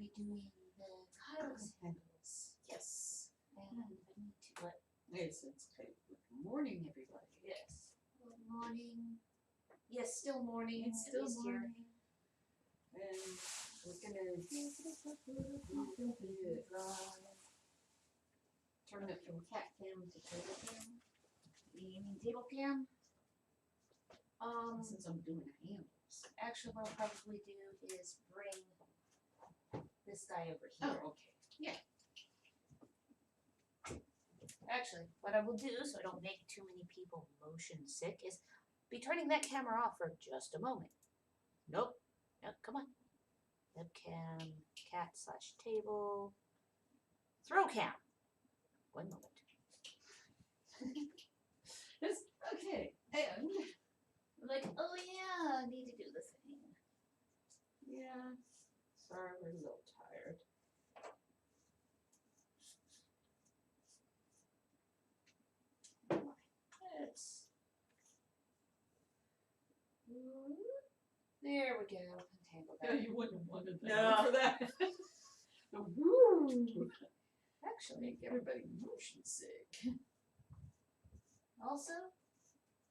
be doing the Kylix handles. Yes. And I need to let. Yes, it's good morning, everybody. Yes. Good morning. Yes, still morning. It's still morning. And we're gonna turn it from cat cam to table cam. You mean table cam? Since I'm doing handles. Actually, what I'll probably do is bring this guy over here. Oh, okay. Yeah. Actually, what I will do, so I don't make too many people motion sick, is be turning that camera off for just a moment. Nope. Nope, come on. Webcam, cat/table, throw cam. 1 moment. Okay. And I'm like, oh yeah, I need to do the thing. yeah. Sorry, we're a little tired. Let's. There we go. Untangle Yeah, that. you wouldn't have wanted that No. for that. Woo! Actually, Make everybody motion sick. also,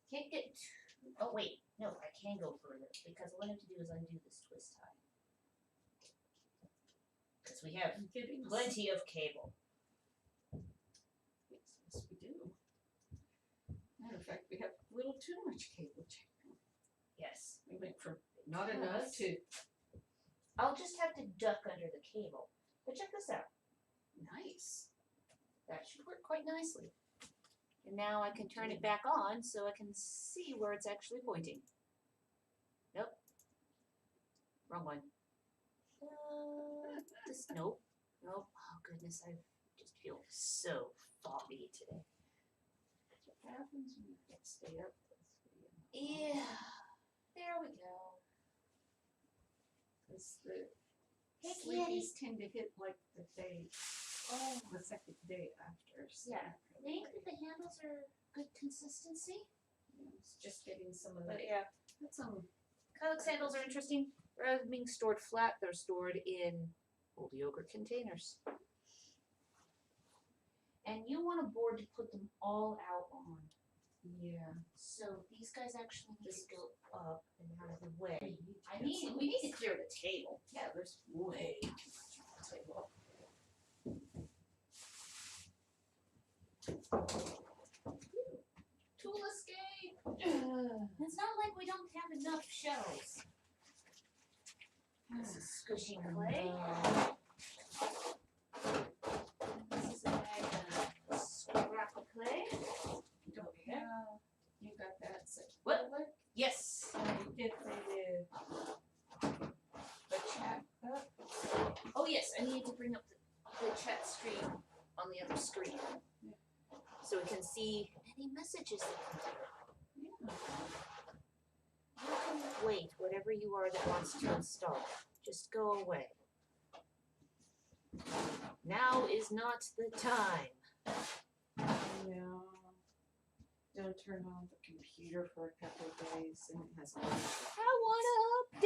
can't get too. Oh wait, no, I can go further because what I have to do is undo this twist tie. Because we have Getting plenty of cable. Yes, we do. Matter of fact, we have a little too much cable checking. Yes. We went from not enough to I'll just have to duck under the cable. But check this out. nice. That should work quite nicely. And now I can turn it back on so I can see where it's actually pointing. Nope. Wrong one. Nope. Nope. Oh goodness, I just feel so foggy today. What happens when you can't stay up? Yeah. There we go. Because the Hey, sleepies tend to hit like the day, Oh. the second day after. So Yeah. I think that the handles are good consistency. it's just getting some of But that. yeah. That's some. Kylix handles are interesting. Rather than being stored flat, they're stored in old yogurt containers. And you want a board to put them all out on. Yeah. So these guys actually need to go up and out of the way. We We need to clear the table. Yeah, there's way too much on the table. Tool escape. It's not like we don't have enough shelves. This is squishy clay. This is a bag of scrap of clay. Don't have. You got that set. What? Yes. You get the chat up. Oh yes, I need to bring up the chat stream on the other screen. So we can see any messages that come through. Yeah. You can wait, whatever you are that wants to install. Just go away. Now is not the time. No. Don't turn on the computer for a couple of days and it has. I want to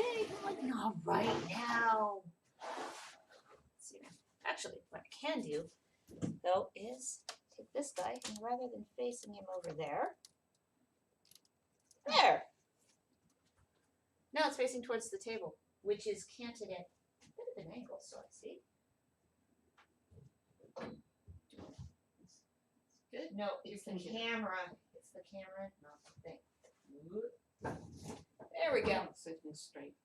update. I'm like, not right now. Let's see. Actually, what I can do, though, is take this guy and rather than facing him over there, there. Now it's facing towards the table, which is canted at a bit of an angle, so I see. Good. No, it's the camera. It's the camera, not the thing. There we go. Sitting straight.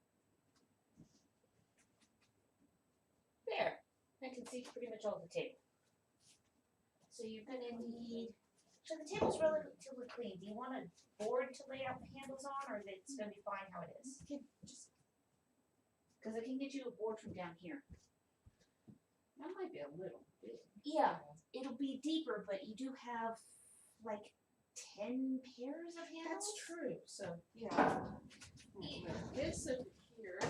There. I can see pretty much all the table. So you're going to need... So the table's relatively clean. Do you want a board to lay out the handles on, or is it going to be fine how it is? Because I can get you a board from down here. That might be a little big. Yeah, it'll be deeper, but you do have like 10 pairs of handles. That's true. So, yeah. Put this over here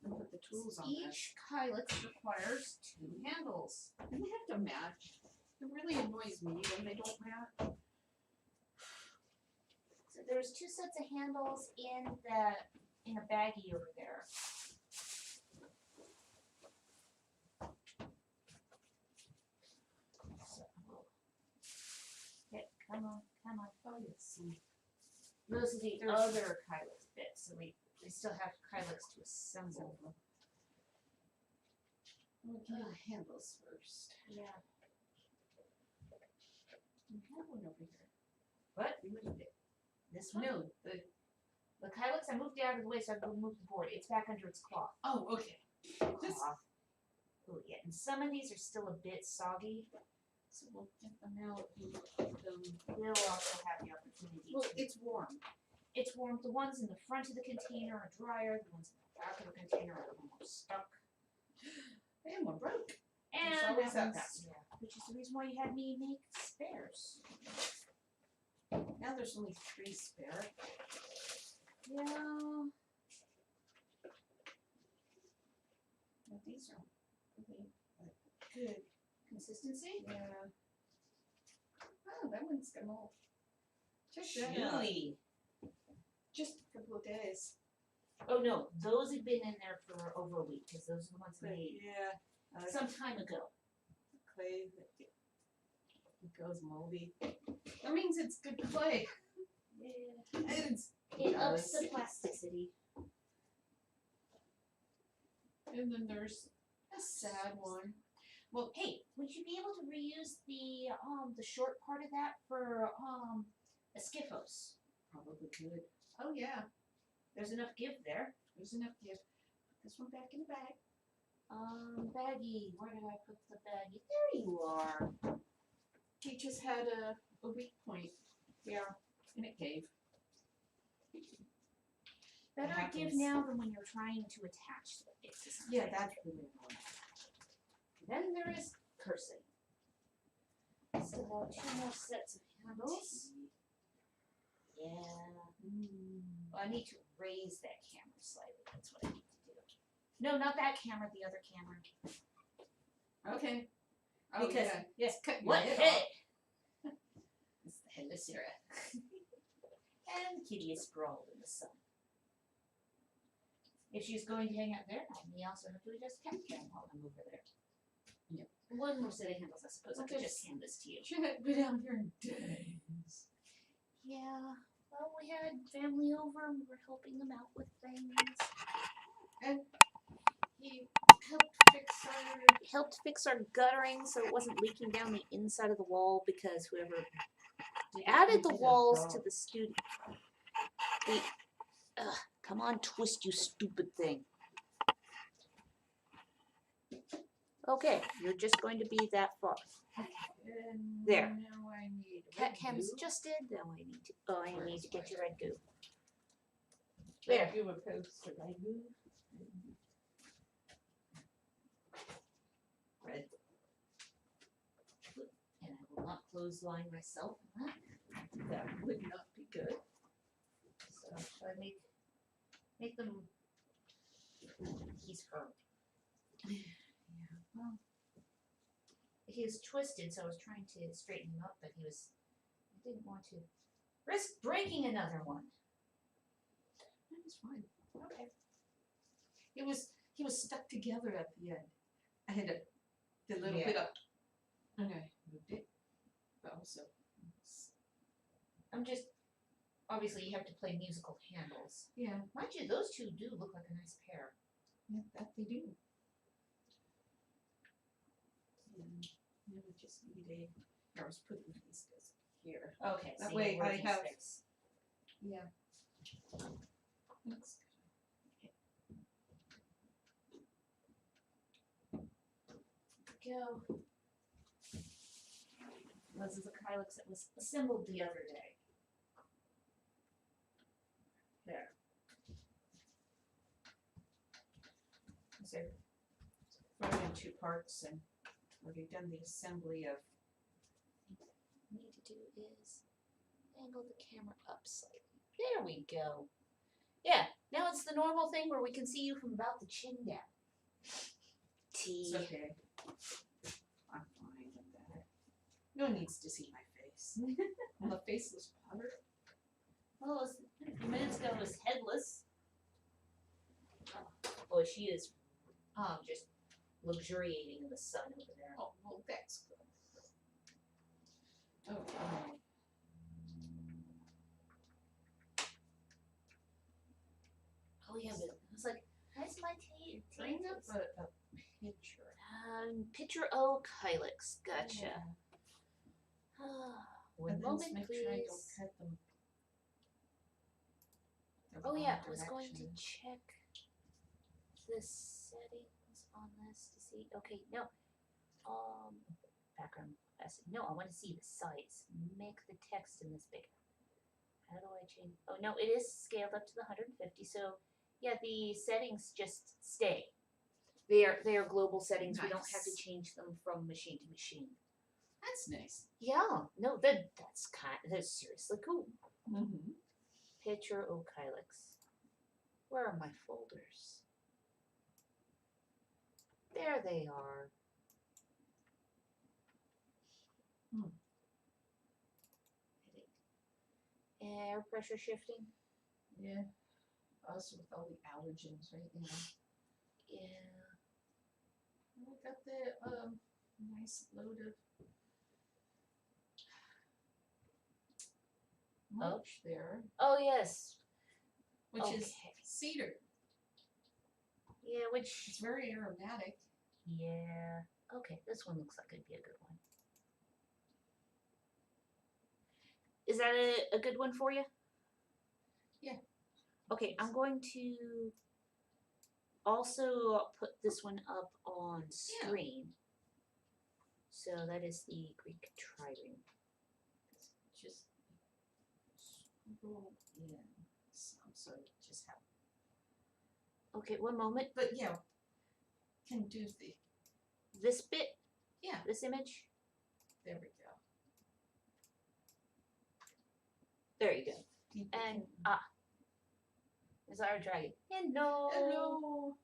and put the tools on that. Each Kylix requires 2 handles. And they have to match. It really annoys me when they don't match. So there's 2 sets of handles in a baggie over there. see. Those are the There's- other Kylix bits, so we still have Kylix to assemble. We'll do the handles first. Yeah. We have one over here. What? We moved it. This one? No, the. The Kylix, I moved it out of the way so I could move the board. It's back under its cloth. Oh, okay. This. Oh, yeah, and some of these are still a bit soggy. So we'll get them out and put them. We'll also have the opportunity Well, to. it's warm. It's warm. The ones in the front of the container are drier. The ones in the back of the container are almost stuck. And one broke. And always that one's, us. yeah, which is the reason why you had me make spares. Now there's only 3 spare. Yeah. Now these are really good. Consistency? Yeah. Oh, that one's gonna all. Check that out. Chewy. Just a couple of days. Oh no, those have been in there for over a week because those are the ones made Yeah. some time ago. Clay that it goes moldy. That means it's good clay. Yeah. It It ups does. the plasticity. And then there's a sad one. Well, hey, would you be able to reuse the short part of that for a skiffos? Probably good. Oh yeah. There's enough give there. There's enough give. Put this one back in the bag. Baggie, where did I put the baggie? There you are. He just had a weak point. Yeah. And it gave. Better give happens. now than when you're trying to attach it to something. Yeah, that's really annoying. Then there is cursing. Still have 2 more sets of handles. Yeah. Well, I need to raise that camera slightly. That's what I need to do. No, not that camera. The other camera. Okay. Oh, Because yeah. yes, Cut your what head head? off. It's the headless era. And Kitty is sprawled in the sun. If she's going to hang out there, I may also have to adjust cat cam while I'm over there. Yep. One more set of handles, I suppose. I could Okay. just hand this to you. She hadn't been out here in days. Yeah. Well, we had family over and we were helping them out with things. And he Helped fix our guttering so it wasn't leaking down the inside of the wall because whoever added the walls to the studio. Come on, twist, you stupid thing. Okay, you're just going to be that far. And There. Now I need Cat red cam's goo. adjusted. Now I need to. Oh, I need to get your red goo. Red goo opposed to red goo. Red. And I will not clothesline myself on that. That would not be good. So should I make them? He's firm. Yeah. Well, He was twisted, so I was trying to straighten him up, but I didn't want to risk breaking another one. that was fine. Okay. He was stuck together at the end. I had a little Yeah. bit up, and I moved it, but also. I'm just, obviously you have to play musical handles. Yeah, Mind you, those two do look like a nice pair. yeah, that they do. And now we just need I was putting these guys here. Okay, That so way you're I working have- six. Yeah. Looks Go. This is a Kylix that was assembled the other day. There. So, thrown in 2 parts and already done the assembly of. What I need to do is angle the camera up slightly. There we go. Yeah, now it's the normal thing where we can see you from about the chin down. T. It's okay. I'm fine with that. No one needs to see my face. I'm a faceless potter. Well, a few minutes ago it was headless. Oh, boy, she is just luxuriating in the sun over there. Oh, well, that's good. Okay. Oh yeah, but I was like, where's my tea? Bring up a picture. Picture O Kylix. Gotcha. One And then moment, make please. sure I don't cut them. the Oh wrong yeah, I was going to direction. check the settings on this to see. Okay, no. Background. No, I want to see the size. Make the text in this bigger. How do I change? Oh no, it is scaled up to the 150. So yeah, the settings just stay. They are global settings. We don't have to Nice. change them from machine to machine. That's nice. Yeah, no, that's seriously cool. Mm-hmm. Picture O Kylix. Where are my folders? There they are. Air pressure shifting. Yeah. Us with all the allergens right now. Yeah. I got the nice load of mulch there, Oh yes. which is Okay. cedar. Yeah, which It's very aromatic. yeah. Okay, this one looks like it'd be a good one. Is that a good one for you? Yeah. Okay, I'm going to also put this one up on screen. So that is the Greek trireme. Just scroll in some, so you just have. Okay, one moment. But yeah, can do the. This bit. Yeah. This image. There we go. There you go. People And can- there's our dragon. Hello. Hello.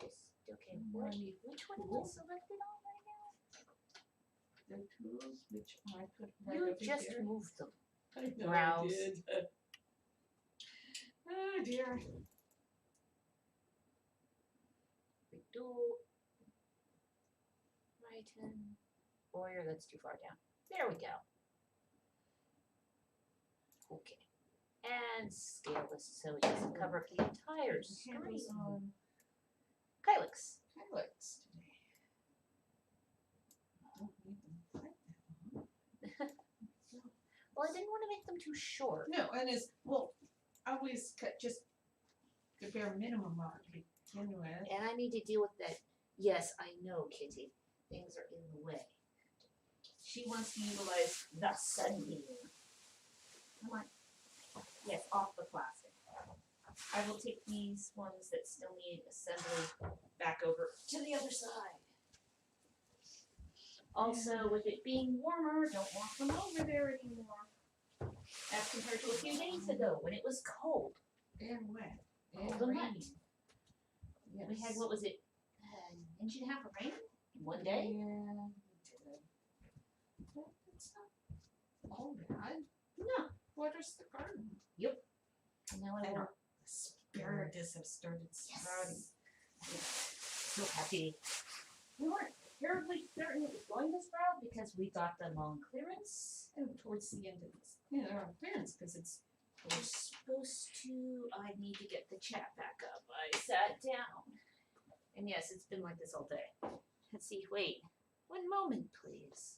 Just okay. Money. Which one am I selected on right now? The tools which I put right You over just here. moved them. I know browse. I did. Oh dear. Do right in warrior. That's too far down. There we go. Okay. And scale this so it doesn't cover up the entire screen. Handles on Kylix. Kylix today. Don't need them quite that long. Well, I didn't want to make them too short. No, and it's I always cut just the bare minimum off to begin with. And I need to deal with that. Yes, I know, Kitty. Things are in the way. She wants to utilize the sunbeam. Come on. Yes, off the plastic. I will take these ones that still need assembly back over to the other side. Also, with it being warmer, don't want them over there anymore. As compared to a few days ago when it was cold. And wet. Cold And and rainy. wet. Yes. We had, what was it, an inch and a half of rain in one day? Yeah, we did. But it's not all bad. No. Waters the garden. And now I And want our asparagus have started sprouting. so happy. We weren't terribly certain it was going to sprout because we got them on clearance. And towards the end of this, our parents, because it's We're supposed to. I need to get the chat back up. I sat down. And yes, it's been like this all day. Let's see. Wait. One moment, please.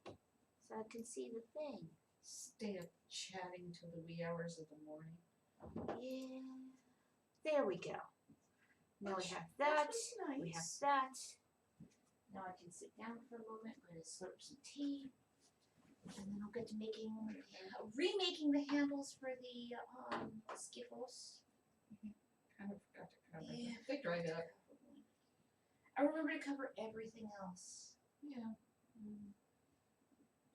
So I can see the thing. stay up chatting till the wee hours of the morning. Yeah. There we go. Now we have that. That's nice. We have that. Now I can sit down for a moment. I'm going to slurp some tea. And then I'll get to remaking the handles for the skiffles. Kind of forgot to cover Yeah. them. They dried up. I remember to cover everything else. Yeah.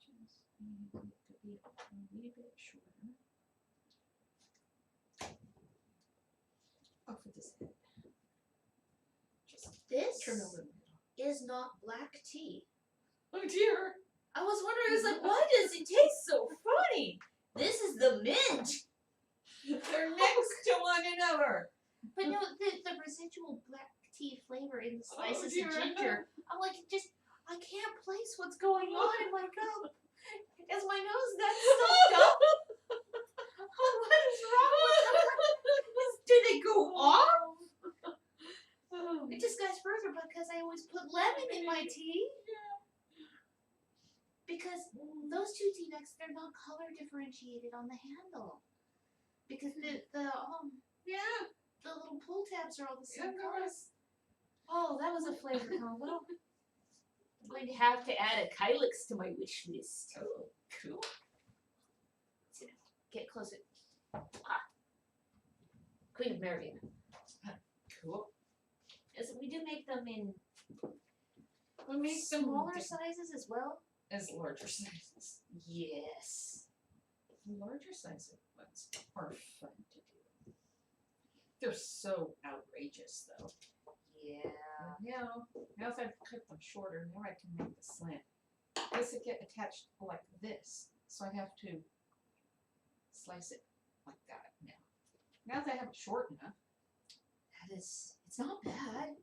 Just need it to be a wee bit shorter. Off of this head. Just This turn over the middle. is not black tea. Oh dear! I was wondering, I was like, why does it taste so funny? This is the mint. They're next to one another. But no, the residual black tea flavor in the slices dear. of ginger. I'm like, I can't place what's going on in my cup. Is my nose that stuffed up? What is wrong with that? Is Did they go off? Oh. It just goes further because I always put lemon in my tea. Because those two tea bags, they're not color differentiated on the handle. Because the little pull tabs are all the same color. Oh, that was a flavor combo. I'm going to have to add a Kylix to my wish list. Oh, cool. So, get closer. Queen of Meridian. Cool. As we do make them in We make some smaller sizes as well. as larger sizes. Yes. Larger sizes ones are fun to do. They're so outrageous, though. Yeah. Now if I've cut them shorter, now I can make the slant. This would get attached like this, so I have to slice it like that now. Now that I have it short enough. That is, it's not bad.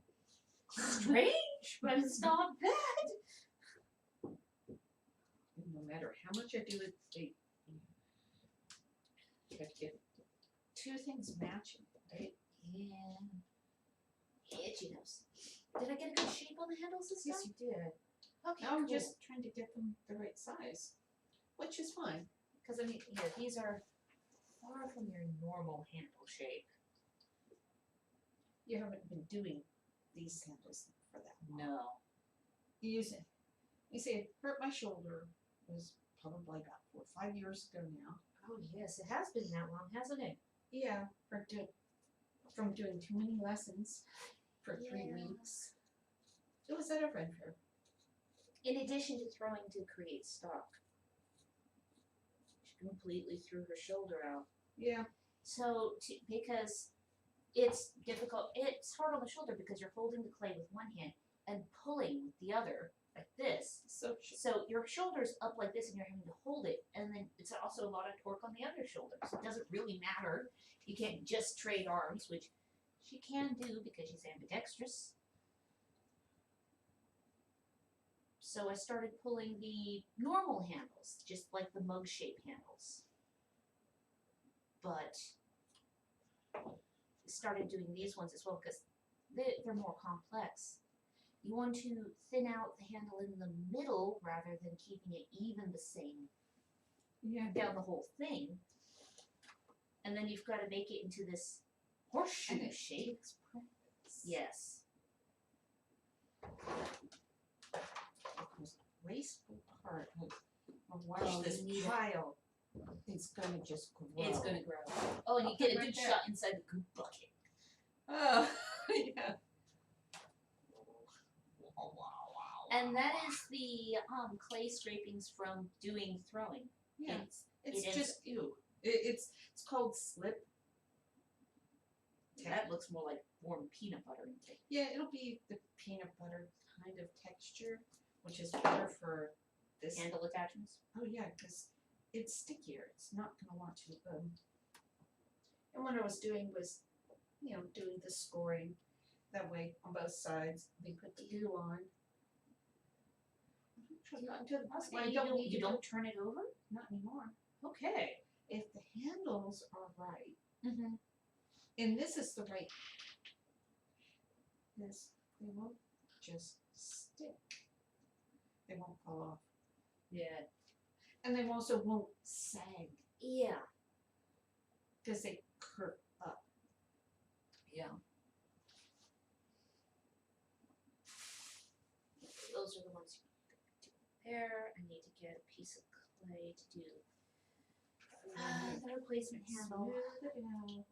Strange, but it's not bad. No matter how much I do it, you have to get two things matching, right? Yeah. Itchy nose. Did I get a good shape on the handles this Yes, time? you did. Okay, Now I'm cool. just trying to get them the right size, which is fine. Because I mean, yeah, these are far from your normal handle shape. You haven't been doing these handles for that long. No. You see, it hurt my shoulder was probably about 4 or 5 years ago now. Oh yes, it has been that long, hasn't it? Yeah, from doing too many lessons for 3 Yeah. weeks. It was at a red fair. In addition to throwing to create stock, she completely threw her shoulder out. Yeah. So, because it's difficult, it's hard on the shoulder because you're holding the clay with one hand and pulling with the other, like this. So your shoulder's up like this and you're having to hold it, and then it's also a lot of torque on the other shoulder. So it doesn't really matter. You can't just trade arms, which she can do because she's ambidextrous. So I started pulling the normal handles, just like the mug shape handles. But started doing these ones as well because they're more complex. You want to thin out the handle in the middle rather than keeping it even the same down the whole thing. And then you've got to make it into this horseshoe shape. Yes. Graceful part of watch this you need pile. It's gonna just grow. It's going to grow. Oh, and you get a good shot inside the goop bucket. Oh, yeah. And that is the clay scrapings from doing throwing. Yeah. It's It just ew. It's called slip. That looks more like warm peanut butter. Yeah, it'll be the peanut butter kind of texture, which is better for this. Handle attachments. Oh yeah, because it's stickier. It's not gonna want to. And what I was doing was, doing the scoring that way on both sides. They put the glue on. Not into the basket. I don't need You to don't turn it over? Not anymore. Okay, if the handles are right, Mm-hmm. and this is the right, they won't just stick. They won't fall off. Yeah. And they also won't sag Yeah. because they curve up. Yeah. Those are the ones you do there. I need to get a piece of clay to do the replacement handle. Smooth it out.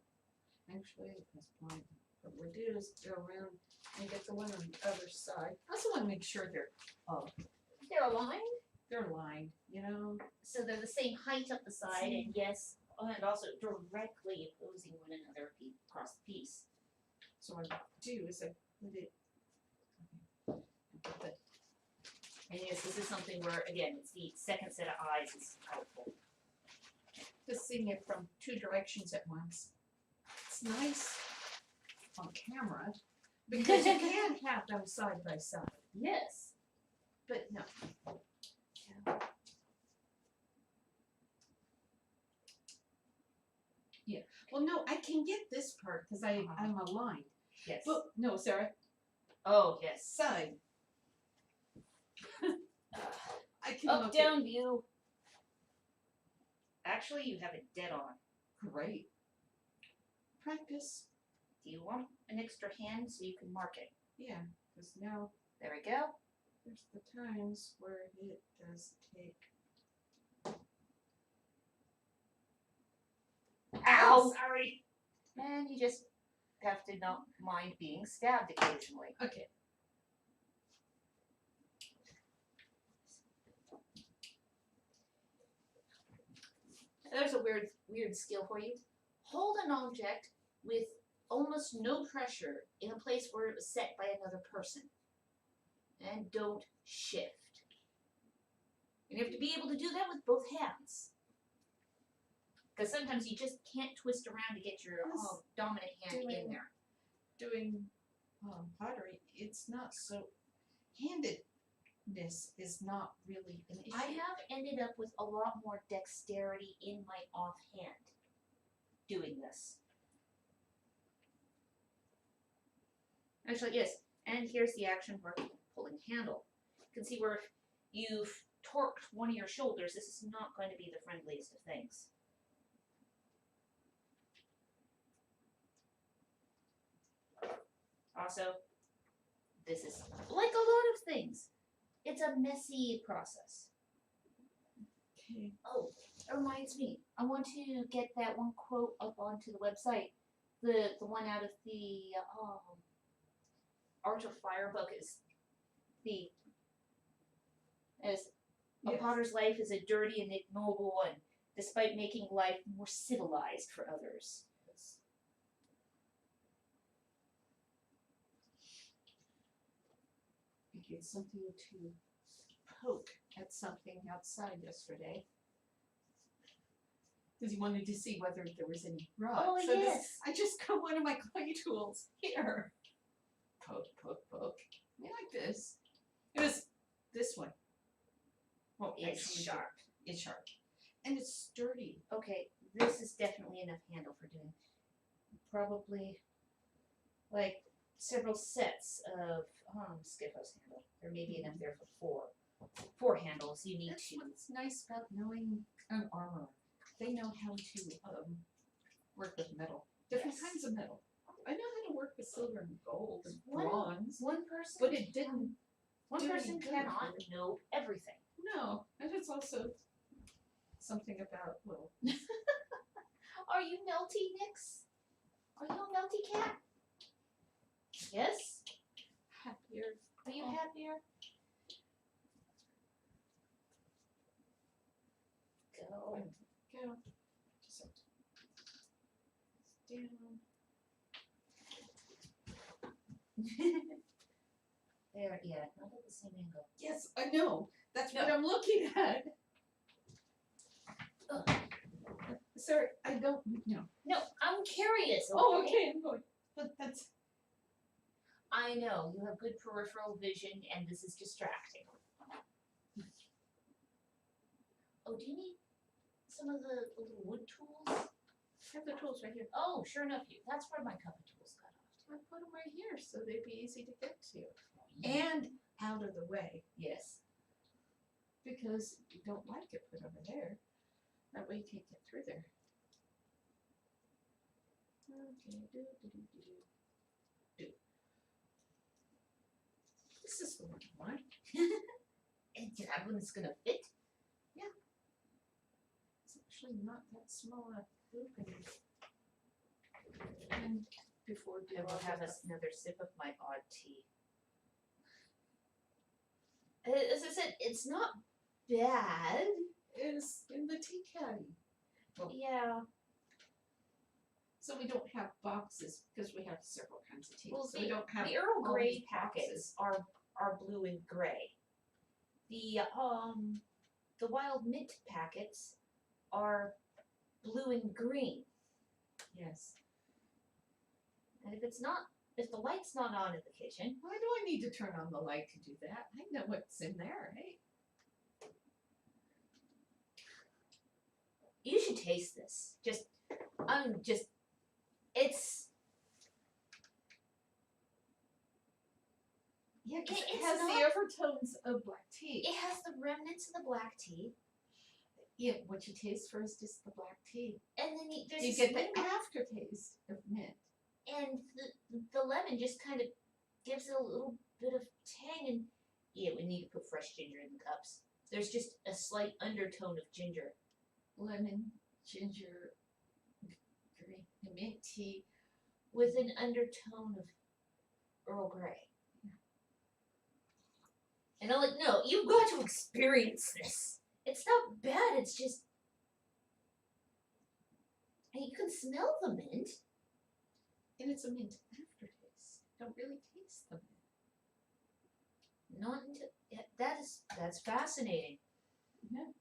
Actually, at this point, what we'll do is go around and get the one on the other side. I also want to make sure they're aligned. They're lined, So they're the same height up the side, and yes, and also directly opposing one another across the piece. So what I do is I put it. And yes, this is something where, again, it's the second set of eyes is helpful. Just seeing it from 2 directions at once. It's nice on camera because you can have them side by side. Yes. But no. Well, no, I can get this part because I'm aligned. Yes. But no, Sarah, Oh, yes. side. I can Up, look down view. Actually, you have it dead on. Great. Practice. Do you want an extra hand so you can mark it? Yeah, because now There we go. there's the times where it does take. Ow! Sorry. And you just have to not mind being stabbed occasionally. Okay. There's a weird skill for you. Hold an object with almost no pressure in a place where it was set by another person. And don't shift. And you have to be able to do that with both hands. Because sometimes you just can't twist around to get your dominant hand in there. Doing pottery, it's not so handedness is not really an issue. I have ended up with a lot more dexterity in my offhand doing this. Actually, yes. And here's the action for pulling handle. You can see where you've torqued one of your shoulders. This is not going to be the friendliest of things. Also, this is like a lot of things. It's a messy process. Okay. Oh, it reminds me. I want to get that one quote up onto the website. The one out of the Art of Fire book is a potter's life is a dirty and ignoble one, despite making life more civilized for others. I did something to poke at something outside yesterday. Because you wanted to see whether there was any rot. Oh, so yes. I just got one of my clay tools here. Poke, poke, poke. I like this. It was this one. Well, It's actually, sharp. It's sharp. And it's sturdy. Okay, this is definitely enough handle for doing probably like several sets of Skiffos handle. There may be enough there for four handles. You need That's to. what's nice about knowing an armorer. They know how to work with metal. Different Yes. kinds of metal. I know how to work with silver and gold and One- bronze. One person, But it didn't. one do any person good cannot for- know everything. No. And it's also something about, well, Are you melty, Nix? Are you a melty cat? Yes. happier. Are you Oh. happier? Go. Go. Just down. There, yeah, not at the same angle. Yes, I know. That's what No. I'm looking at. Ugh. Sorry, I don't know. No, I'm curious. Oh, okay, I'm going. But that's I know you have good peripheral vision, and this is distracting. Oh, do you need some of the little wood tools? I have the tools right here. Oh, sure enough, that's where my cup of tools got off. I put them right here so they'd be easy to get to. And out of the way. Yes. Because you don't like it put over there. That way you can't get through there. Okay, do. This is the one I want. And that one's gonna fit. It's actually not that small a opening. And before I will have another sip of my odd tea. As I said, it's not bad. is in the tea caddy. Yeah. So we don't have boxes because we have several kinds of tea. Well, so we don't have the Earl all Grey these packets boxes. are blue and gray. The Wild Mint packets are blue and green. Yes. And if the light's not on in the kitchen, Why do I need to turn on the light to do that? I know what's in there, right? you should taste this. Just it's Yeah, 'cause it it's has not- the overtones of black tea. it has the remnants of the black tea, Yeah, what you taste first is the black tea. and then there's You this get the little- aftertaste of mint. and the lemon just kind of gives it a little bit of tang. And yeah, we need to put fresh ginger in the cups. There's just a slight undertone of ginger. Lemon, ginger, green, mint tea. With an undertone of Earl Grey. And I'm like, no, you've got to experience this. It's not bad, it's just. And you can smell the mint. And it's a mint aftertaste. Don't really taste the mint. Not until. Yeah, that's fascinating. Yeah.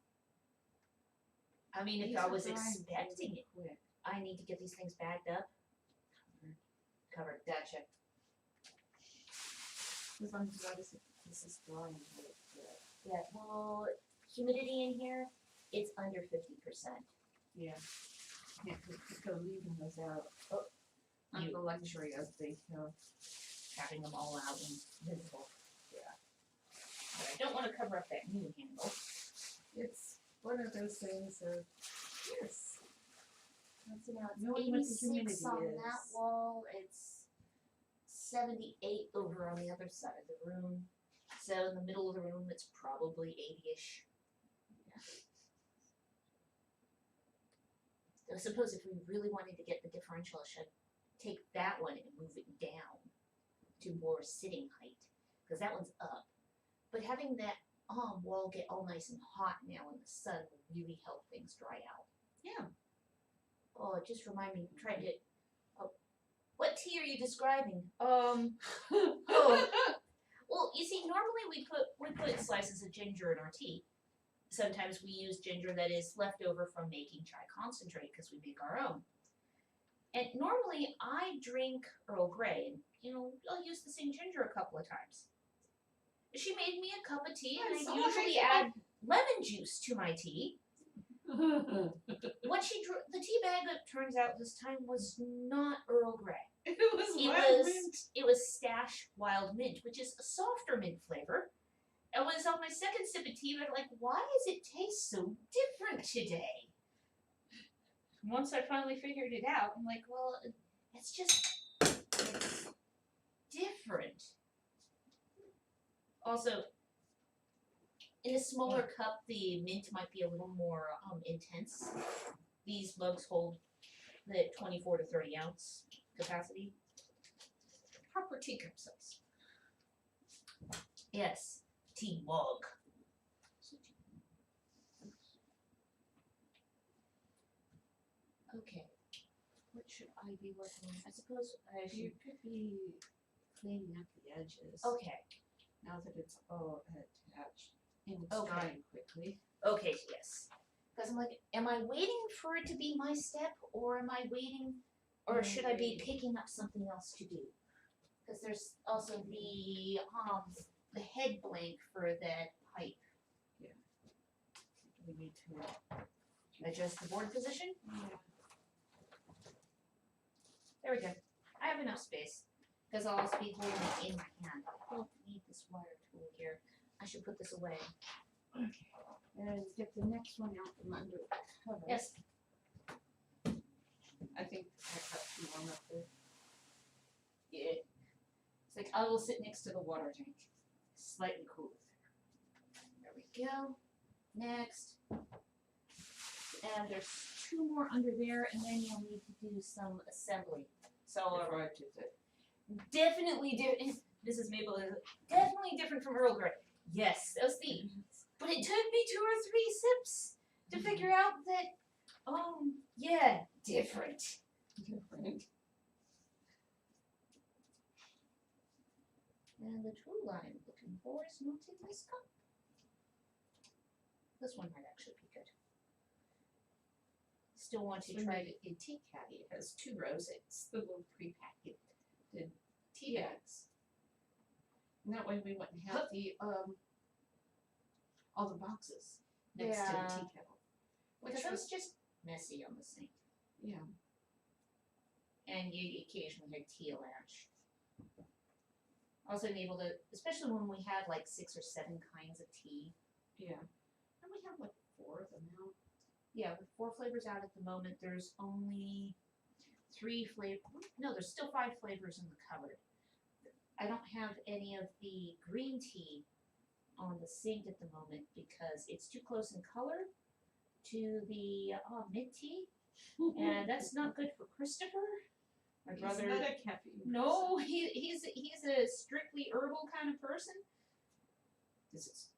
I mean, if These I are was drying expecting really it, quick. I need to get these things bagged up. Covered. Gotcha. As long as you notice it, this is drying really quick. Yeah, well, humidity in here, it's under 50%. Yeah. Yeah, go leaving those out. Oh, Not you- the luxury of the Having them all out and visible. Yeah. But I don't want to cover up that new handle. It's one of those things of yes. So now it's Knowing what the 86 humidity on that is. wall. It's 78 over on the other side of the room. So in the middle of the room, it's probably 80-ish. I suppose if we really wanted to get the differential, I should take that one and move it down to more sitting height, because that one's up. But having that wall get all nice and hot now in the sun will really help things dry out. Yeah. Oh, it just reminded me, trying to. Oh, what tea are you describing? Well, you see, normally we put slices of ginger in our tea. Sometimes we use ginger that is left over from making chai concentrate because we make our own. And normally I drink Earl Grey, and I'll use the same ginger a couple of times. She made me a cup of tea, and I usually add lemon juice to my tea. What she drew, the tea bag, it turns out this time was not Earl Grey. It was It wild was mint. it was Stash Wild Mint, which is a softer mint flavor. I was on my second sip of tea, but I'm like, why does it taste so different today? Once I finally figured it out, I'm like, well, it's different. Also, in a smaller cup, the mint might be a little more intense. These mugs hold the 24 to 30 ounce capacity. Proper teacup size. Yes, tea mug. Okay, what should I be working on? I suppose I You should. could be cleaning up the edges. Okay, Now that it's all attached and it's Okay. drying quickly. okay, yes. Because I'm like, am I waiting for it to be my step, or am I waiting, or should I be picking up something else to do? Because there's also the head blank for that pipe. We need to Adjust the board position. yeah. There we go. I have enough space because I'll also be holding it in my hand. I don't need this wire tool here. I should put this away. And get the next one out from under the cover. Yes. I think I got two more up there. Yeah. It's like I will sit next to the water tank. Slightly cooler. There we go. Next. And there's two more under there, and then you'll need to do some assembly. So Before I do that. definitely different. This is Maple. Definitely different from Earl Grey. Yes, that was the. But it took me 2 or 3 sips to figure out that. Yeah, different. Different. And the tool I'm looking for is not in this cup. This one might actually be good. Still want to try to. a tea caddy. It has 2 rows. It's the little pre-packaged tea bags. And that way we wouldn't have the all the boxes next to the Yeah. tea kettle. Which Because was was just messy on the sink. Yeah. And you occasionally hear tea ash. Also I'm able to, especially when we have like 6 or 7 kinds of tea. Yeah. And we have like 4 of them now. Yeah, with 4 flavors out at the moment, there's only 3 flavors. No, there's still 5 flavors in the cupboard. I don't have any of the green tea on the sink at the moment because it's too close in color to the mint tea, and that's not good for Christopher. My brother. He's not a caffeine. No, he's a strictly herbal kind of person. This is.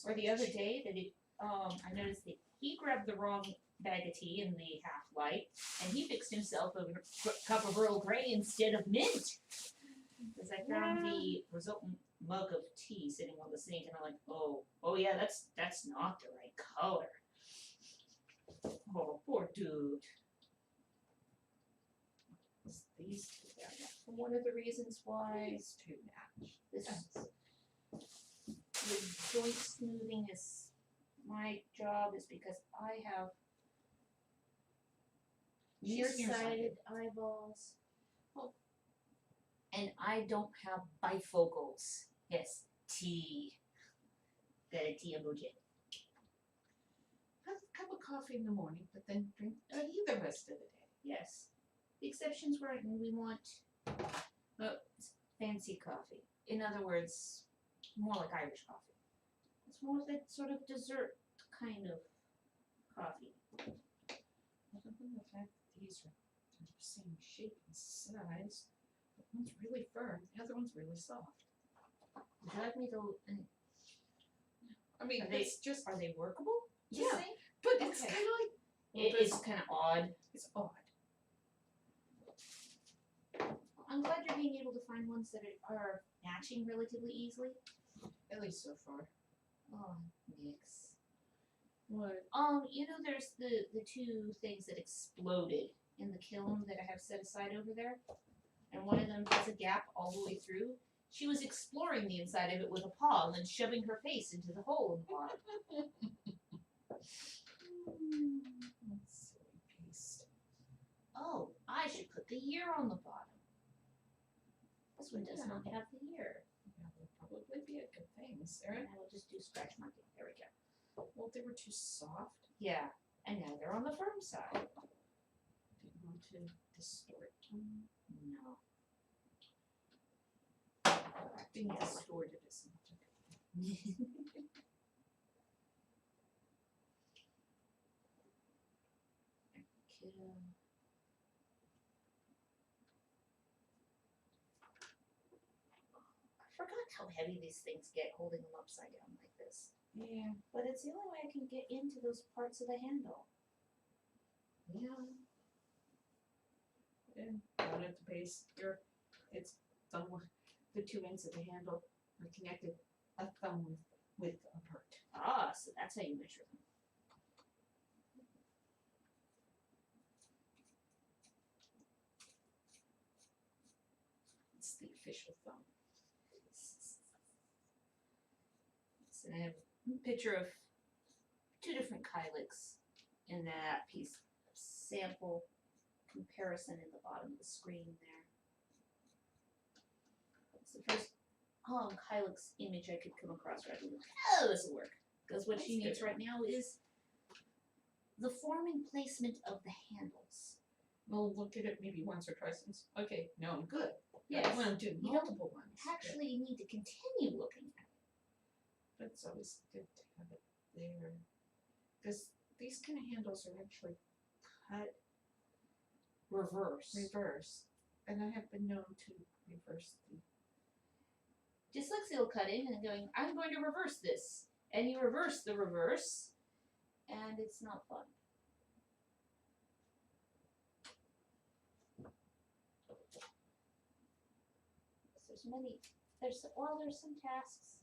Or the other day that I noticed that he grabbed the wrong bag of tea in the half light, and he fixed himself a cup of Earl Grey instead of mint. Because I found the resultant mug of tea sitting on the sink, and I'm like, oh yeah, that's not the right color. Oh, poor dude. It's these 2 down there. One of the reasons why These 2 match. this That's- the joint smoothing is my job is because I have nearsighted eyeballs. Oh. And I don't have bifocals. Yes, tea. Tea emoji. Have a cup of coffee in the morning, but then drink tea the rest of the day. Yes. The exceptions were when we want fancy coffee. In other words, more like Irish coffee. It's more that sort of dessert kind of coffee. Other than the fact that these are the same shape and size, but one's really firm, the other one's really soft. Would you like me to? I mean, it's just Are they workable? to Yeah. say? but it's Okay. kind of like It is kind of odd. it's odd. I'm glad you're being able to find ones that are matching relatively easily. At least so far. Oh, Nix. What? There's the 2 things that exploded in the kiln that I have set aside over there, and one of them has a gap all the way through. She was exploring the inside of it with a paw and then shoving her face into the hole in the bottom. That's silly paste. Oh, I should put the year on the bottom. This one does Yeah. not have the year. That would probably be a good thing, And Sarah. I will just do scratch marking. There we go. Well, they were too soft. Yeah, and now they're on the firm side. Didn't want to distort them. No. Being distorted is not a good thing. Okay. I forgot how heavy these things get holding them upside down like this. Yeah. But it's the only way I can get into those parts of the handle. Yeah. And down at the base here, it's thumb the 2 ends of the handle are connected a thumb width apart. Ah, so that's how you measure them. It's the official thumb. So I have a picture of 2 different Kylix in that piece of sample comparison in the bottom of the screen there. It's the first Kylix image I could come across right away. Oh, this will work. Because what she needs right now is the form and placement of the handles. We'll look at it maybe once or twice and okay, no, I'm good. Yes. I want to do You multiple ones. Actually, you need to continue looking at it. But it's always good to have it there. Because these kind of handles are actually cut reverse. And I have been known to reverse the Dyslexia will cut in and going, I'm going to reverse this. And you reverse the reverse, and it's not fun. There's some tasks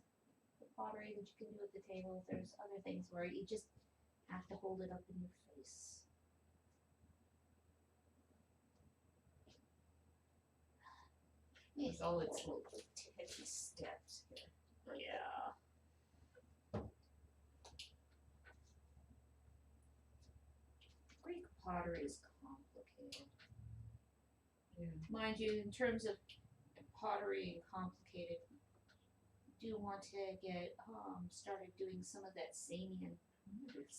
with pottery that you can do at the table. There's other things where you just have to hold it up in your face. with all its little heavy steps here. Yeah. Greek pottery is complex. Yeah. Mind you, in terms of pottery and complicated, do want to get started doing some of that Samian,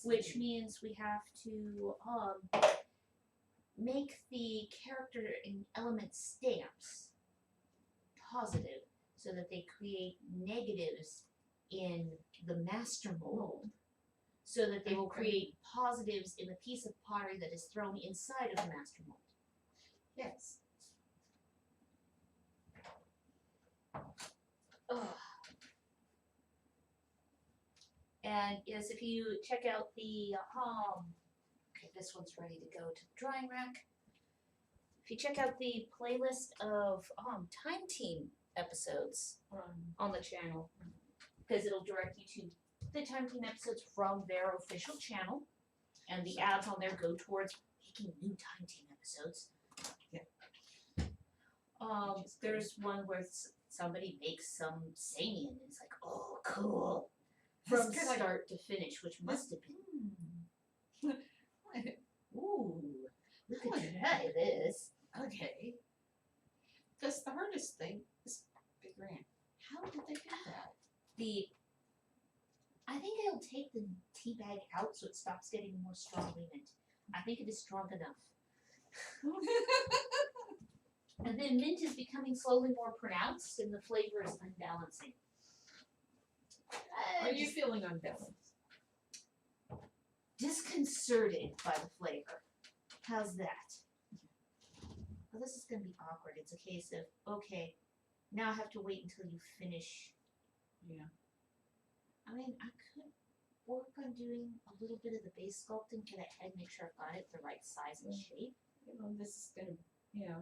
which means we have to make the character and element stamps positive so that they create negatives in the master mold so that they will create positives in the piece of pottery that is thrown inside of the master mold. Yes. Ugh. And yes, if you check out the okay, this one's ready to go to the drying rack. If you check out the playlist of Time Team episodes on the channel, because it'll direct you to the Time Team episodes from their official channel, and the ads on there go towards making new Time Team episodes. Yeah. There's one where somebody makes some Samian, and it's like, oh, cool. From start to finish, which must have been. Ooh, we could try this. Okay. Because the hardest thing is figuring how did they do that? I think it'll take the tea bag out so it stops getting more strongly mint. I think it is strong enough. And then mint is becoming slowly more pronounced and the flavor is unbalancing. Are you feeling unbalanced? Disconcerted by the flavor. How's that? Well, this is going to be awkward. It's a case of, okay, now I have to wait until you finish. Yeah. I mean, I could work on doing a little bit of the base sculpting for that head, make sure I've got it the right size and shape. You know, this is going to,